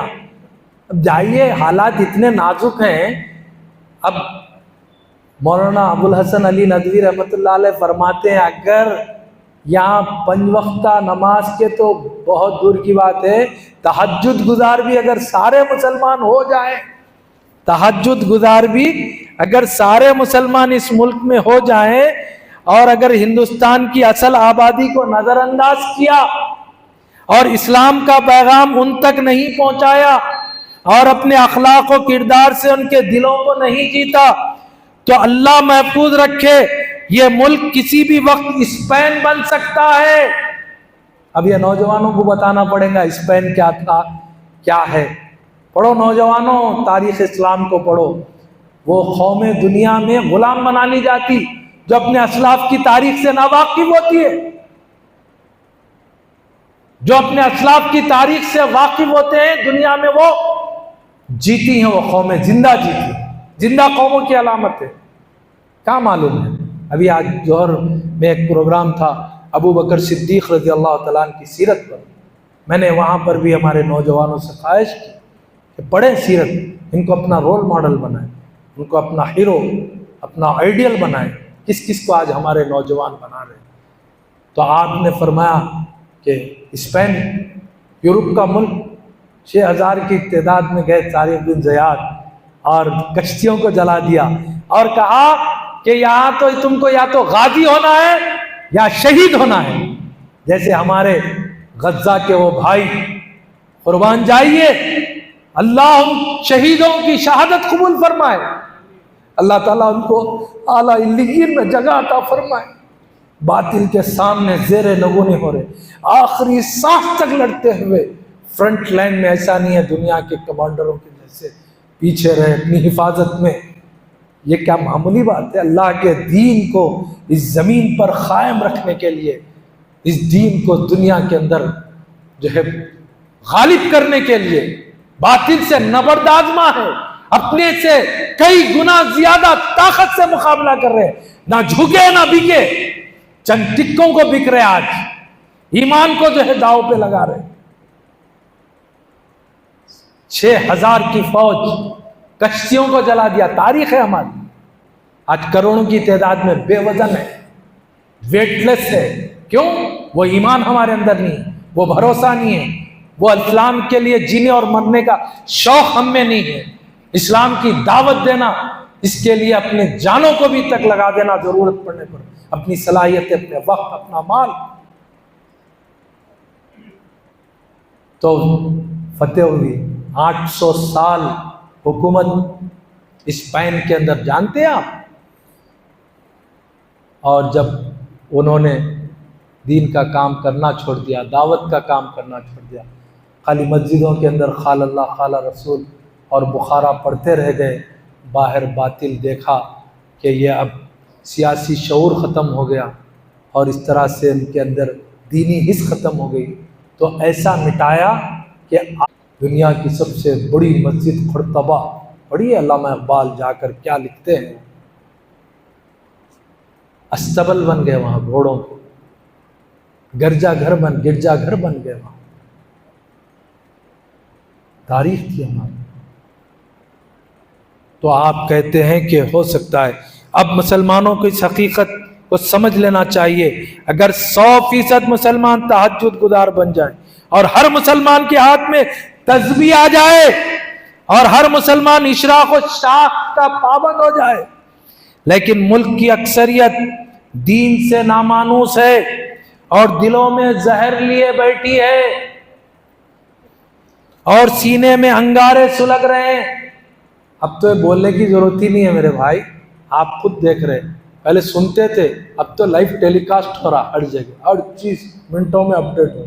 اب جائیے، حالات اتنے نازک ہیں. اب مولانا ابوالحسن علی ندوی رحمۃ اللہ علیہ فرماتے ہیں اگر یہاں 5 وقتہ نماز کے تو بہت دور کی بات ہے، تہجد گزار بھی اگر سارے مسلمان ہو جائیں، تہجد گزار بھی اگر سارے مسلمان اس ملک میں ہو جائیں، اور اگر ہندوستان کی اصل آبادی کو نظر انداز کیا اور اسلام کا پیغام ان تک نہیں پہنچایا اور اپنے اخلاق و کردار سے ان کے دلوں کو نہیں جیتا، تو اللہ محفوظ رکھے یہ ملک کسی بھی وقت اسپین بن سکتا ہے. اب یہ نوجوانوں کو بتانا پڑے گا اسپین کیا تھا کیا ہے. پڑھو نوجوانوں، تاریخ اسلام کو پڑھو. وہ قوم دنیا میں غلام بنا لی جاتی جو اپنے اسلاف کی تاریخ سے ناواقف ہوتی ہے، جو اپنے اسلاف کی تاریخ سے واقف ہوتے ہیں دنیا میں وہ جیتی ہیں. وہ قومیں زندہ جیتی، زندہ قوموں کی علامت ہے. کیا معلوم ہے؟ ابھی آج جوہر میں ایک پروگرام تھا ابو بکر صدیق رضی اللہ تعالیٰ عنہ کی سیرت پر. میں نے وہاں پر بھی ہمارے نوجوانوں سے خواہش کی کہ پڑھیں سیرت، ان کو اپنا رول ماڈل بنائیں، ان کو اپنا ہیرو، اپنا آئیڈیل بنائیں. کس کس کو آج ہمارے نوجوان بنا رہے ہیں. تو آپ نے فرمایا کہ اسپین یورپ کا ملک 6000 کی تعداد میں گئے طارق بن زیاد اور کشتیوں کو جلا دیا اور کہا کہ یہاں تو تم کو یا تو غازی ہونا ہے یا شہید ہونا ہے. جیسے ہمارے غزہ کے وہ بھائی قربان جائیے، اللہ ان شہیدوں کی شہادت قبول فرمائے، اللہ تعالیٰ ان کو اعلیٰ علیین میں جگہ عطا فرمائے. باطل کے سامنے زیر نگونی ہو رہے، آخری سانس تک لڑتے ہوئے فرنٹ لائن میں. ایسا نہیں ہے دنیا کے کمانڈروں کے جیسے پیچھے رہے اپنی حفاظت میں. یہ کیا معمولی بات ہے؟ اللہ کے دین کو اس زمین پر قائم رکھنے کے لیے، اس دین کو دنیا کے اندر جو ہے غالب کرنے کے لیے باطل سے نبردآزما ہے، اپنے سے کئی گنا زیادہ طاقت سے مقابلہ کر رہے. نہ جھکے نہ بکے، چند ٹکوں کو بک رہے، آج ایمان کو جو ہے داؤ پہ لگا رہے. 6000 کی فوج کشتیوں کو جلا دیا. تاریخ ہے ہماری. آج کروڑوں کی تعداد میں بے وزن ہے، ویٹ لیس ہے. کیوں؟ وہ ایمان ہمارے اندر نہیں ہے، وہ بھروسہ نہیں ہے، وہ اسلام کے لیے جینے اور مرنے کا شوق ہم میں نہیں ہے. اسلام کی دعوت دینا، اس کے لیے اپنے جانوں کو بھی تک لگا دینا ضرورت پڑنے پر، اپنی صلاحیت، اپنے وقت، اپنا مال. تو فتح ہوئی 800 سال حکومت اسپین کے اندر، جانتے ہیں آپ. اور جب انہوں نے دین کا کام کرنا چھوڑ دیا، دعوت کا کام کرنا چھوڑ دیا، خالی مسجدوں کے اندر قال اللہ قال رسول اور بخارا پڑھتے رہ گئے، باہر باطل دیکھا کہ یہ اب سیاسی شعور ختم ہو گیا اور اس طرح سے ان کے اندر دینی حس ختم ہو گئی، تو ایسا مٹایا کہ دنیا کی سب سے بڑی مسجد قرطبہ، پڑھیے علامہ اقبال جا کر کیا لکھتے ہیں، استبل بن گئے وہاں گھوڑوں کو، گرجا گھر بن گئے وہاں. تاریخ تھی ہماری. تو آپ کہتے ہیں کہ ہو سکتا ہے اب مسلمانوں کو اس حقیقت کو سمجھ لینا چاہیے. اگر 100% مسلمان تہجد گزار بن جائیں اور ہر مسلمان کے ہاتھ میں تسبیح آ جائے اور ہر مسلمان اشراق و شاق کا پابند ہو جائے، لیکن ملک کی اکثریت دین سے نامانوس ہے اور دلوں میں زہر لیے بیٹھی ہے اور سینے میں انگارے سلگ رہے ہیں. اب تو یہ بولنے کی ضرورت ہی نہیں ہے میرے بھائی، آپ خود دیکھ رہے. پہلے سنتے تھے، اب تو لائیو ٹیلی کاسٹ ہو رہا، ہر جگہ ہر چیز منٹوں میں اپڈیٹ ہو.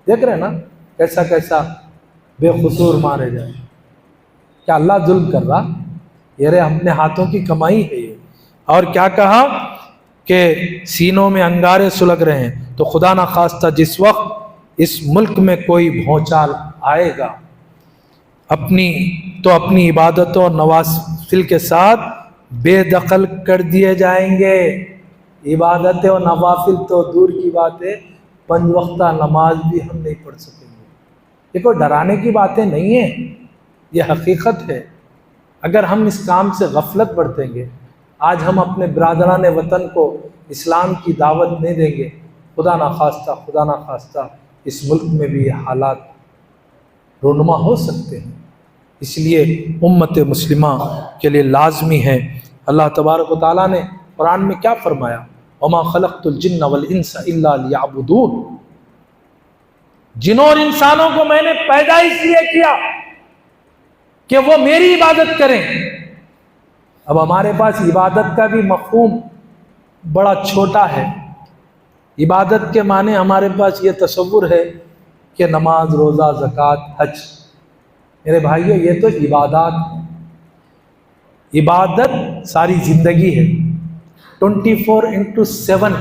دیکھ رہے ہیں نا کیسا کیسا بے قصور مارے جائے. کیا اللہ ظلم کر رہا؟ یہ رہے اپنے ہاتھوں کی کمائی ہے یہ. اور کیا کہا کہ سینوں میں انگارے سلگ رہے ہیں. تو خدا نہ خواستہ جس وقت اس ملک میں کوئی بھونچال آئے گا اپنی عبادتوں اور نوافل کے ساتھ بے دخل کر دیے جائیں گے. عبادتیں اور نوافل تو دور کی بات ہے، 5 وقتہ نماز بھی ہم نہیں پڑھ سکیں گے. یہ کوئی ڈرانے کی باتیں نہیں ہیں، یہ حقیقت ہے. اگر ہم اس کام سے غفلت برتیں گے، آج ہم اپنے برادران وطن کو اسلام کی دعوت نہیں دیں گے، خدا نہ خواستہ اس ملک میں بھی یہ حالات رونما ہو سکتے ہیں. اس لیے امت مسلمہ کے لیے لازمی ہے. اللہ تبارک و تعالیٰ نے قرآن میں کیا فرمایا؟ وما خلقت الجن والانس الا لیعبدون. جنوں اور انسانوں کو میں نے پیدا اس لیے کیا کہ وہ میری عبادت کریں. اب ہمارے پاس عبادت کا بھی مفہوم بڑا چھوٹا ہے. عبادت کے معنی ہمارے پاس یہ تصور ہے کہ نماز، روزہ، زکوٰۃ، حج. میرے بھائیو یہ تو عبادات ہیں. عبادت ساری زندگی ہے، 24/7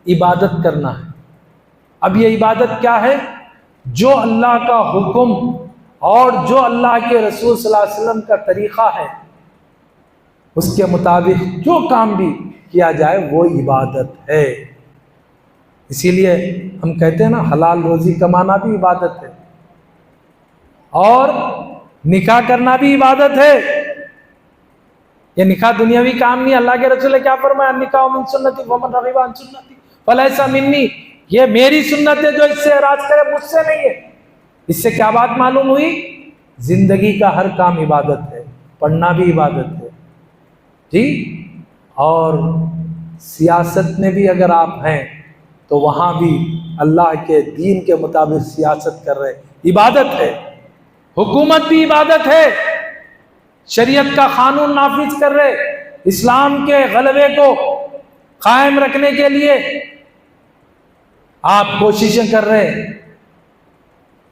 عبادت کرنا ہے. اب یہ عبادت کیا ہے؟ جو اللہ کا حکم اور جو اللہ کے رسول صلی اللہ علیہ وسلم کا طریقہ ہے اس کے مطابق جو کام بھی کیا جائے وہ عبادت ہے. اسی لیے ہم کہتے ہیں نا حلال روزی کمانا بھی عبادت ہے اور نکاح کرنا بھی عبادت ہے. یہ نکاح دنیاوی کام نہیں. اللہ کے رسول نے کیا فرمایا؟ نکاح من سنتی ومن رغب عن سنتی فلیس منی. یہ میری سنت ہے، جو اس سے اعراض کرے مجھ سے نہیں ہے. اس سے کیا بات معلوم ہوئی؟ زندگی کا ہر کام عبادت ہے. پڑھنا بھی عبادت ہے جی. اور سیاست میں بھی اگر آپ ہیں تو وہاں بھی اللہ کے دین کے مطابق سیاست کر رہے، عبادت ہے. حکومت بھی عبادت ہے. شریعت کا قانون نافذ کر رہے، اسلام کے غلبے کو قائم رکھنے کے لیے آپ کوششیں کر رہے،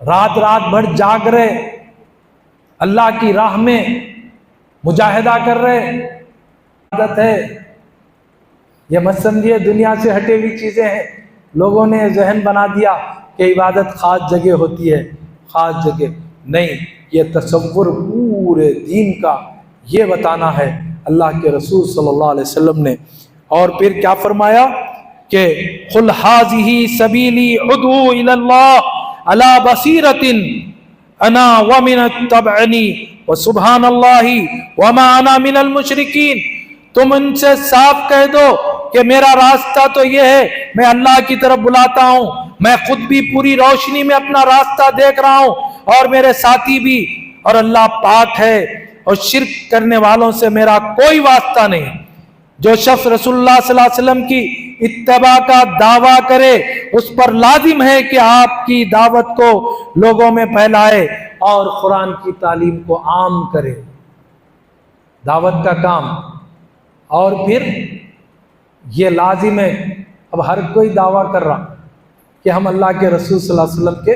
رات بھر جاگ رہے، اللہ کی راہ میں مجاہدہ کر رہے. عبادت ہے. یہ مت سمجھیے دنیا سے ہٹے ہوئی چیزیں ہیں. لوگوں نے ذہن بنا دیا کہ عبادت خاص جگہ ہوتی ہے. خاص جگہ نہیں. یہ تصور پورے دین کا یہ بتانا ہے اللہ کے رسول صلی اللہ علیہ وسلم نے. اور پھر کیا فرمایا کہ قل ھذہ سبیلی ادعو الی اللہ علی بصیرۃ انا ومن اتبعنی وسبحان اللہ وما انا من المشرکین. تم ان سے صاف کہہ دو کہ میرا راستہ تو یہ ہے، میں اللہ کی طرف بلاتا ہوں، میں خود بھی پوری روشنی میں اپنا راستہ دیکھ رہا ہوں اور میرے ساتھی بھی، اور اللہ پاک ہے اور شرک کرنے والوں سے میرا کوئی واسطہ نہیں. جو شخص رسول اللہ صلی اللہ علیہ وسلم کی اتباع کا دعویٰ کرے اس پر لازم ہے کہ آپ کی دعوت کو لوگوں میں پھیلائے اور قرآن کی تعلیم کو عام کرے. دعوت کا کام. اور پھر یہ لازم ہے. اب ہر کوئی دعویٰ کر رہا کہ ہم اللہ کے رسول صلی اللہ علیہ وسلم کے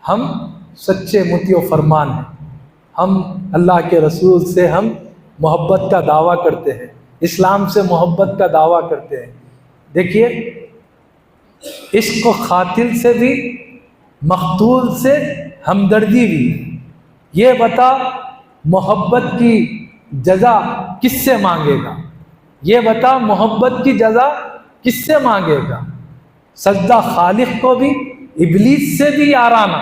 ہم سچے مطیع و فرمان ہیں، ہم اللہ کے رسول سے ہم محبت کا دعویٰ کرتے ہیں، اسلام سے محبت کا دعویٰ کرتے ہیں. دیکھیے عشق و قاتل سے بھی، مقتول سے ہمدردی بھی. یہ بتا محبت کی جزا کس سے مانگے گا؟ یہ بتا محبت کی جزا کس سے مانگے گا؟ سجدہ خالق کو بھی ابلیس سے بھی یارانہ،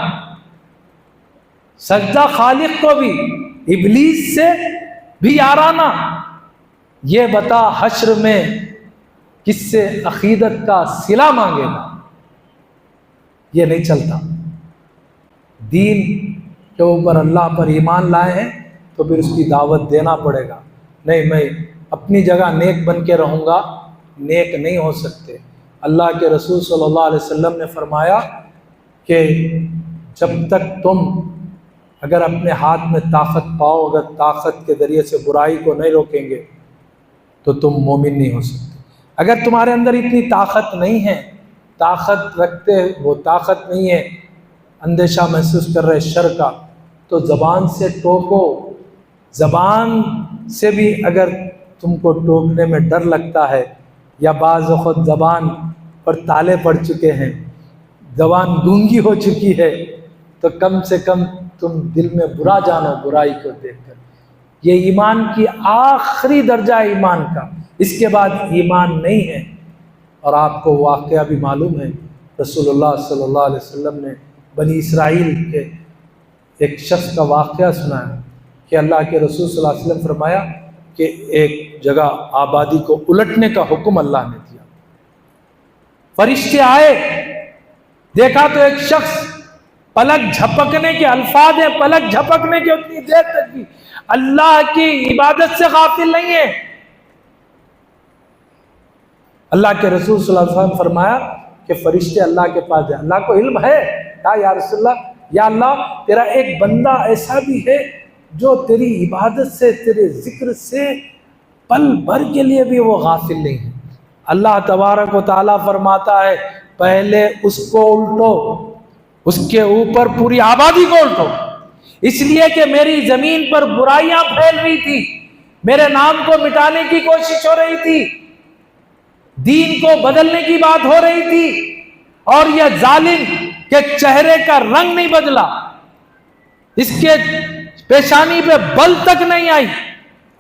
سجدہ خالق کو بھی ابلیس سے بھی یارانہ. یہ بتا حشر میں کس سے عقیدت کا صلہ مانگے گا؟ یہ نہیں چلتا. دین کے اوپر اللہ پر ایمان لائے ہیں تو پھر اس کی دعوت دینا پڑے گا. نہیں میں اپنی جگہ نیک بن کے رہوں گا، نیک نہیں ہو سکتے. اللہ کے رسول صلی اللہ علیہ وسلم نے فرمایا کہ جب تک تم اگر اپنے ہاتھ میں طاقت پاؤ، اگر طاقت کے ذریعے سے برائی کو نہیں روکیں گے تو تم مومن نہیں ہو سکتے. اگر تمہارے اندر اتنی طاقت نہیں ہے، طاقت رکھتے وہ طاقت نہیں ہے اندیشہ محسوس کر رہے شر کا تو زبان سے ٹوکو. زبان سے بھی اگر تم کو ٹوکنے میں ڈر لگتا ہے یا بعض وقت زبان پر تالے پڑ چکے ہیں، زبان گونگی ہو چکی ہے، تو کم سے کم تم دل میں برا جانو برائی کو دیکھ کر. یہ ایمان کی آخری درجہ ہے ایمان کا، اس کے بعد ایمان نہیں ہے. اور آپ کو واقعہ بھی معلوم ہے، رسول اللہ صلی اللہ علیہ وسلم نے بنی اسرائیل کے ایک شخص کا واقعہ سنایا کہ اللہ کے رسول صلی اللہ علیہ وسلم فرمایا کہ ایک جگہ آبادی کو الٹنے کا حکم اللہ نے دیا. فرشتے آئے، دیکھا تو ایک شخص پلک جھپکنے کے الفاظ ہیں، پلک جھپکنے کے اتنی دیر تک بھی اللہ کی عبادت سے غافل نہیں ہے. اللہ کے رسول صلی اللہ علیہ وسلم فرمایا کہ فرشتے اللہ کے پاس جائیں. اللہ کو علم ہے، کہا یا رسول اللہ، یا اللہ تیرا ایک بندہ ایسا بھی ہے جو تیری عبادت سے، تیرے ذکر سے پل بھر کے لیے بھی وہ غافل نہیں ہے. اللہ تبارک و تعالیٰ فرماتا ہے پہلے اس کو الٹو، اس کے اوپر پوری آبادی کو الٹو، اس لیے کہ میری زمین پر برائیاں پھیل رہی تھی، میرے نام کو مٹانے کی کوشش ہو رہی تھی، دین کو بدلنے کی بات ہو رہی تھی، اور یہ ظالم کے چہرے کا رنگ نہیں بدلا، اس کے پیشانی پہ بل تک نہیں آئی.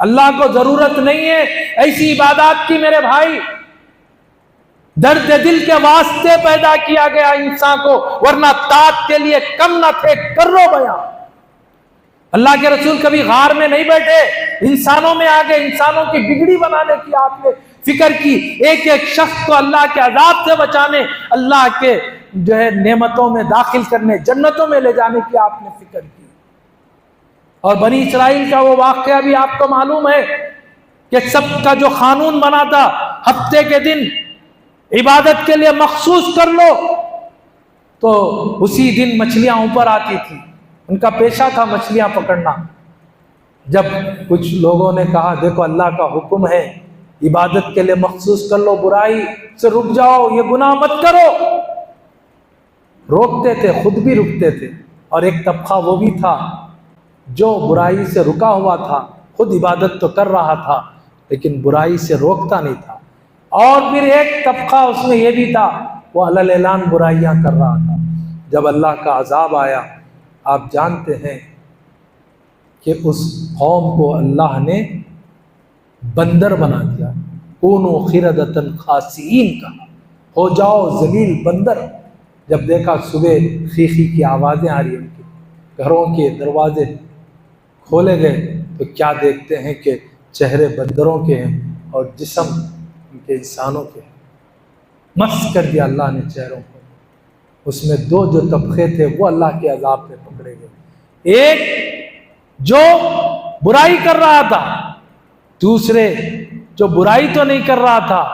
اللہ کو ضرورت نہیں ہے ایسی عبادات کی میرے بھائی. درد دل کے واسطے پیدا کیا گیا انسان کو، ورنہ طاعت کے لیے کم نہ تھے. کر لو بیان. اللہ کے رسول کبھی غار میں نہیں بیٹھے، انسانوں میں آگے انسانوں کی بگڑی بنانے کی آپ نے فکر کی. ایک ایک شخص کو اللہ کے عذاب سے بچانے، اللہ کے جو ہے نعمتوں میں داخل کرنے، جنتوں میں لے جانے کی آپ نے فکر کی. اور بنی اسرائیل کا وہ واقعہ بھی آپ کو معلوم ہے کہ سب کا جو قانون بنا تھا، ہفتے کے دن عبادت کے لیے مخصوص کر لو، تو اسی دن مچھلیاں اوپر آتی تھی. ان کا پیشہ تھا مچھلیاں پکڑنا. جب کچھ لوگوں نے کہا دیکھو اللہ کا حکم ہے عبادت کے لیے مخصوص کر لو، برائی سے رک جاؤ، یہ گناہ مت کرو، روکتے تھے، خود بھی رکتے تھے. اور ایک طبقہ وہ بھی تھا جو برائی سے رکا ہوا تھا، خود عبادت تو کر رہا تھا لیکن برائی سے روکتا نہیں تھا. اور پھر ایک طبقہ اس میں یہ بھی تھا، وہ علی الاعلان برائیاں کر رہا تھا. جب اللہ کا عذاب آیا، آپ جانتے ہیں کہ اس قوم کو اللہ نے بندر بنا دیا. کونوا قردۃ خاسئین، کہا ہو جاؤ ذلیل بندر. جب دیکھا صبح خیخی کی آوازیں آ رہی ہیں، ان کے گھروں کے دروازے کھولے گئے تو کیا دیکھتے ہیں کہ چہرے بندروں کے ہیں اور جسم ان کے انسانوں کے ہیں. مس کر دیا اللہ نے چہروں کو. اس میں دو جو طبقے تھے وہ اللہ کے عذاب میں پکڑے گئے، ایک جو برائی کر رہا تھا، دوسرے جو برائی تو نہیں کر رہا تھا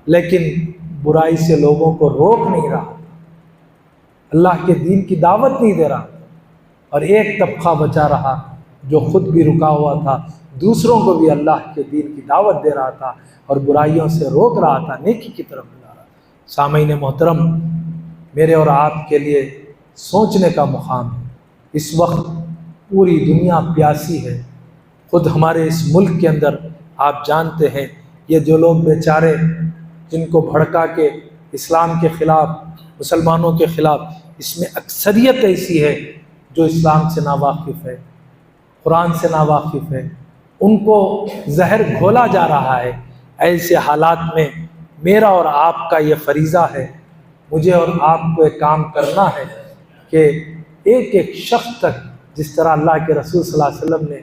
لیکن برائی سے لوگوں کو روک نہیں رہا تھا، اللہ کے دین کی دعوت نہیں دے رہا تھا. اور ایک طبقہ بچا رہا جو خود بھی رکا ہوا تھا، دوسروں کو بھی اللہ کے دین کی دعوت دے رہا تھا اور برائیوں سے روک رہا تھا، نیکی کی طرف بلا رہا تھا. سامعین محترم، میرے اور آپ کے لیے سوچنے کا مقام ہے. اس وقت پوری دنیا پیاسی ہے. خود ہمارے اس ملک کے اندر آپ جانتے ہیں یہ جو لوگ بیچارے جن کو بھڑکا کے اسلام کے خلاف، مسلمانوں کے خلاف، اس میں اکثریت ایسی ہے جو اسلام سے ناواقف ہے، قرآن سے ناواقف ہے، ان کو زہر گھولا جا رہا ہے. ایسے حالات میں میرا اور آپ کا یہ فریضہ ہے، مجھے اور آپ کو ایک کام کرنا ہے کہ ایک ایک شخص تک، جس طرح اللہ کے رسول صلی اللہ علیہ وسلم نے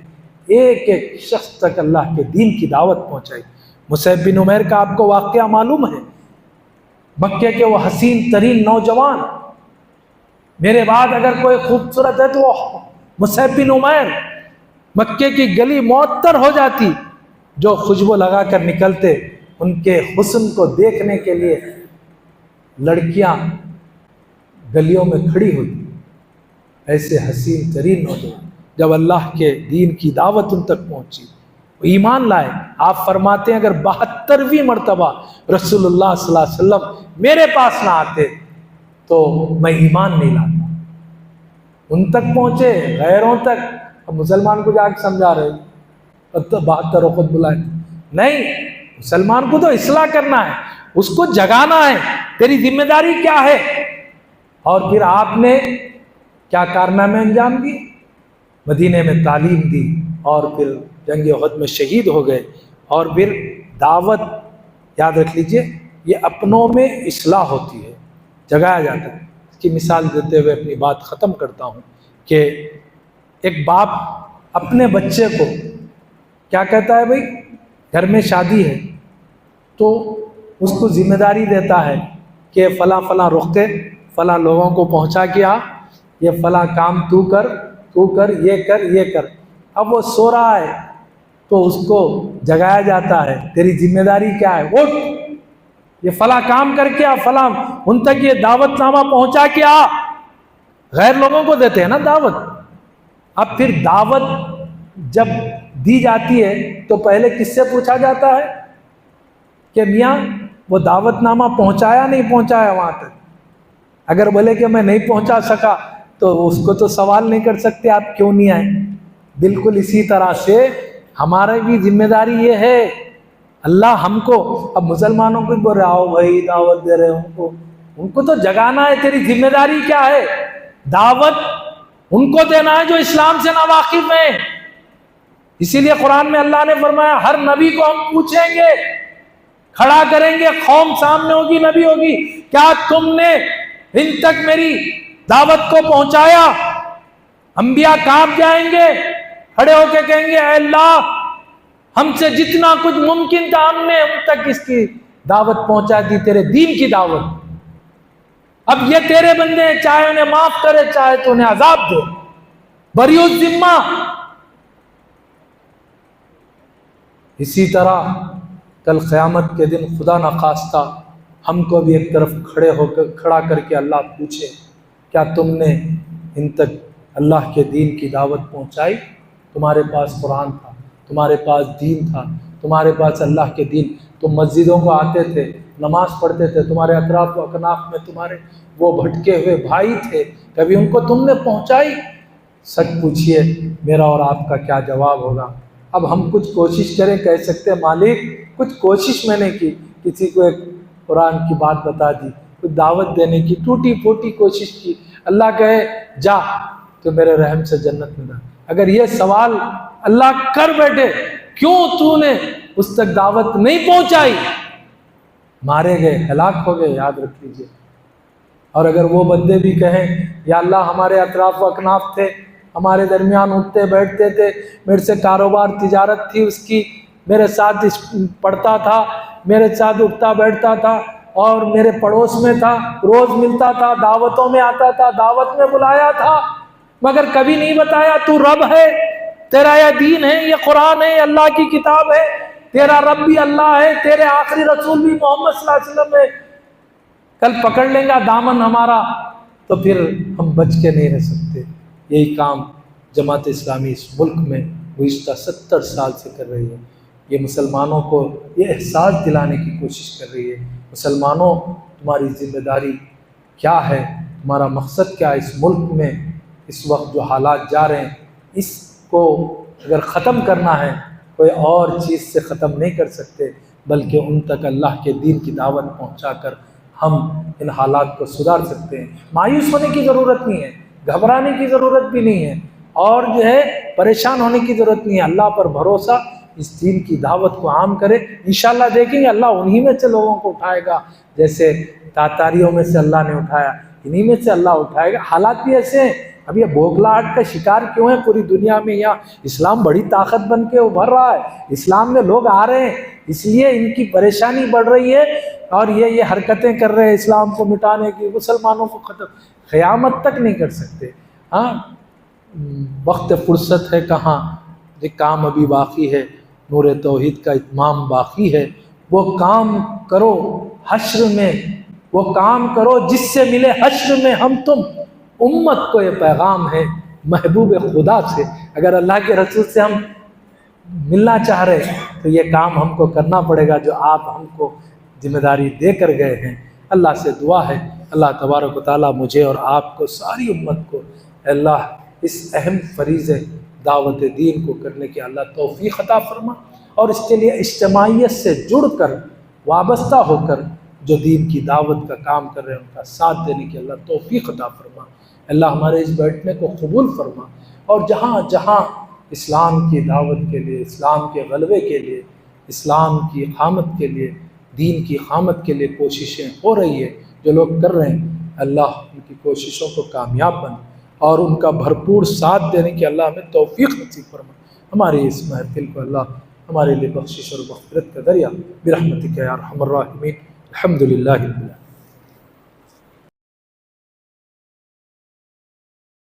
ایک ایک شخص تک اللہ کے دین کی دعوت پہنچائی. مصعب بن عمیر کا آپ کو واقعہ معلوم ہے، مکے کے وہ حسین ترین نوجوان. میرے بعد اگر کوئی خوبصورت ہے تو وہ مصعب بن عمیر. مکے کی گلی معطر ہو جاتی، جو خوشبو لگا کر نکلتے، ان کے حسن کو دیکھنے کے لیے لڑکیاں گلیوں میں کھڑی ہوتی. ایسے حسین ترین نوجوان جب اللہ کے دین کی دعوت ان تک پہنچی، وہ ایمان لائے. آپ فرماتے ہیں اگر 72ویں مرتبہ رسول اللہ صلی اللہ علیہ وسلم میرے پاس نہ آتے تو میں ایمان نہیں لاتا. ان تک پہنچے، غیروں تک. اب مسلمان کو جا کے سمجھا رہے اب تو 72 خود بلائے. نہیں، مسلمان کو تو اصلاح کرنا ہے، اس کو جگانا ہے، تیری ذمہ داری کیا ہے. اور پھر آپ نے کیا کارنامے انجام دیے؟ مدینے میں تعلیم دی، اور پھر جنگ احد میں شہید ہو گئے. اور پھر دعوت، یاد رکھ لیجئے، یہ اپنوں میں اصلاح ہوتی ہے، جگایا جاتا ہے. اس کی مثال دیتے ہوئے اپنی بات ختم کرتا ہوں کہ ایک باپ اپنے بچے کو کیا کہتا ہے، بھائی گھر میں شادی ہے تو اس کو ذمہ داری دیتا ہے کہ فلاں فلاں رختے فلاں لوگوں کو پہنچا کے آ، یہ فلاں کام تو کر، یہ کر، یہ کر. اب وہ سو رہا ہے تو اس کو جگایا جاتا ہے، تیری ذمہ داری کیا ہے، اٹھ، یہ فلاں کام کر کے آ، فلاں ان تک یہ دعوت نامہ پہنچا کے آ. غیر لوگوں کو دیتے ہیں نا دعوت. اب پھر دعوت جب دی جاتی ہے تو پہلے کس سے پوچھا جاتا ہے کہ میاں وہ دعوت نامہ پہنچایا نہیں پہنچایا وہاں تک. اگر بولے کہ میں نہیں پہنچا سکا تو اس کو تو سوال نہیں کر سکتے آپ کیوں نہیں آئے. بالکل اسی طرح سے ہمارا بھی ذمہ داری یہ ہے. اللہ ہم کو، اب مسلمانوں کو بول رہے آؤ بھائی دعوت دے رہے ہیں، ان کو تو جگانا ہے. تیری ذمہ داری کیا ہے؟ دعوت ان کو دینا ہے جو اسلام سے ناواقف ہیں. اسی لیے قرآن میں اللہ نے فرمایا ہر نبی کو ہم پوچھیں گے، کھڑا کریں گے، قوم سامنے ہوگی، نبی ہوگی، کیا تم نے ان تک میری دعوت کو پہنچایا؟ انبیاء کانپ جائیں گے، کھڑے ہو کے کہیں گے اے اللہ ہم سے جتنا کچھ ممکن تھا ہم نے ان تک اس کی دعوت پہنچا دی، تیرے دین کی دعوت. اب یہ تیرے بندے ہیں، چاہے انہیں معاف کرے چاہے تو انہیں عذاب دے، بری الذمہ. اسی طرح کل قیامت کے دن خدا نخواستہ ہم کو بھی ایک طرف کھڑا کر کے اللہ پوچھے کیا تم نے ان تک اللہ کے دین کی دعوت پہنچائی؟ تمہارے پاس قرآن تھا، تمہارے پاس دین تھا، تمہارے پاس اللہ کے دین، تم مسجدوں کو آتے تھے، نماز پڑھتے تھے، تمہارے اطراف و اکناف میں تمہارے وہ بھٹکے ہوئے بھائی تھے، کبھی ان کو تم نے پہنچائی؟ سچ پوچھئے میرا اور آپ کا کیا جواب ہوگا؟ اب ہم کچھ کوشش کریں، کہہ سکتے مالک کچھ کوشش میں نے کی، کسی کو ایک قرآن کی بات بتا دی، کچھ دعوت دینے کی ٹوٹی پھوٹی کوشش کی، اللہ کہے جا تو میرے رحم سے جنت میں جا. اگر یہ سوال اللہ کر بیٹھے کیوں تو نے اس تک دعوت نہیں پہنچائی، مارے گئے، ہلاک ہو گئے، یاد رکھ لیجئے. اور اگر وہ بندے بھی کہیں یا اللہ ہمارے اطراف و اکناف تھے، ہمارے درمیان اٹھتے بیٹھتے تھے، میرے سے کاروبار تجارت تھی اس کی، میرے ساتھ پڑھتا تھا، میرے ساتھ اٹھتا بیٹھتا تھا، اور میرے پڑوس میں تھا، روز ملتا تھا، دعوتوں میں آتا تھا، دعوت میں بلایا تھا، مگر کبھی نہیں بتایا تو رب ہے، تیرا یہ دین ہے، یہ قرآن ہے، اللہ کی کتاب ہے، تیرا رب بھی اللہ ہے، تیرے آخری رسول بھی محمد صلی اللہ علیہ وسلم ہے. کل پکڑ لیں گا دامن ہمارا تو پھر ہم بچ کے نہیں رہ سکتے. یہی کام جماعت اسلامی اس ملک میں گزشتہ 70 سال سے کر رہی ہے. یہ مسلمانوں کو یہ احساس دلانے کی کوشش کر رہی ہے، مسلمانوں تمہاری ذمہ داری کیا ہے، تمہارا مقصد کیا ہے اس ملک میں. اس وقت جو حالات جا رہے ہیں اس کو اگر ختم کرنا ہے کوئی اور چیز سے ختم نہیں کر سکتے، بلکہ ان تک اللہ کے دین کی دعوت پہنچا کر ہم ان حالات کو سدھار سکتے ہیں. مایوس ہونے کی ضرورت نہیں ہے، گھبرانے کی ضرورت بھی نہیں ہے، اور جو ہے پریشان ہونے کی ضرورت نہیں ہے. اللہ پر بھروسہ، اس دین کی دعوت کو عام کرے، انشاءاللہ دیکھیں گے اللہ انہی میں سے لوگوں کو اٹھائے گا، جیسے تاتاریوں میں سے اللہ نے اٹھایا، انہی میں سے اللہ اٹھائے گا. حالات بھی ایسے ہیں. اب یہ بوکھلاہٹ کا شکار کیوں ہے پوری دنیا میں؟ یا اسلام بڑی طاقت بن کے ابھر رہا ہے، اسلام میں لوگ آ رہے ہیں، اس لیے ان کی پریشانی بڑھ رہی ہے، اور یہ حرکتیں کر رہے ہیں اسلام کو مٹانے کی، مسلمانوں کو ختم. قیامت تک نہیں کر سکتے. ہاں وقت فرصت ہے کہاں، یہ کام ابھی باقی ہے، نور توحید کا اتمام باقی ہے. وہ کام کرو حشر میں، وہ کام کرو جس سے ملے حشر میں ہم تم. امت کو یہ پیغام ہے محبوب خدا سے، اگر اللہ کے رسول سے ہم ملنا چاہ رہے ہیں تو یہ کام ہم کو کرنا پڑے گا جو آپ ہم کو ذمہ داری دے کر گئے ہیں. اللہ سے دعا ہے اللہ تبارک و تعالیٰ مجھے اور آپ کو، ساری امت کو اے اللہ اس اہم فریضے دعوت دین کو کرنے کی اللہ توفیق عطا فرما، اور اس کے لیے اجتماعیت سے جڑ کر وابستہ ہو کر جو دین کی دعوت کا کام کر رہے ہیں ان کا ساتھ دینے کی اللہ توفیق عطا فرما۔ اللہ ہمارے اس بیٹھنے کو قبول فرما، اور جہاں جہاں اسلام کی دعوت کے لیے، اسلام کے غلبے کے لیے، اسلام کی اقامت کے لیے، دین کی اقامت کے لیے کوششیں ہو رہی ہیں، جو لوگ کر رہے ہیں، اللہ ان کی کوششوں کو کامیاب بنا اور ان کا بھرپور ساتھ دینے کی اللہ ہمیں توفیق نصیب فرما۔ ہماری اس محفل کو اللہ ہمارے لیے بخشش اور مغفرت کا ذریعہ برحمتک یا ارحم الراحمین۔ الحمدللہ رب العالمین۔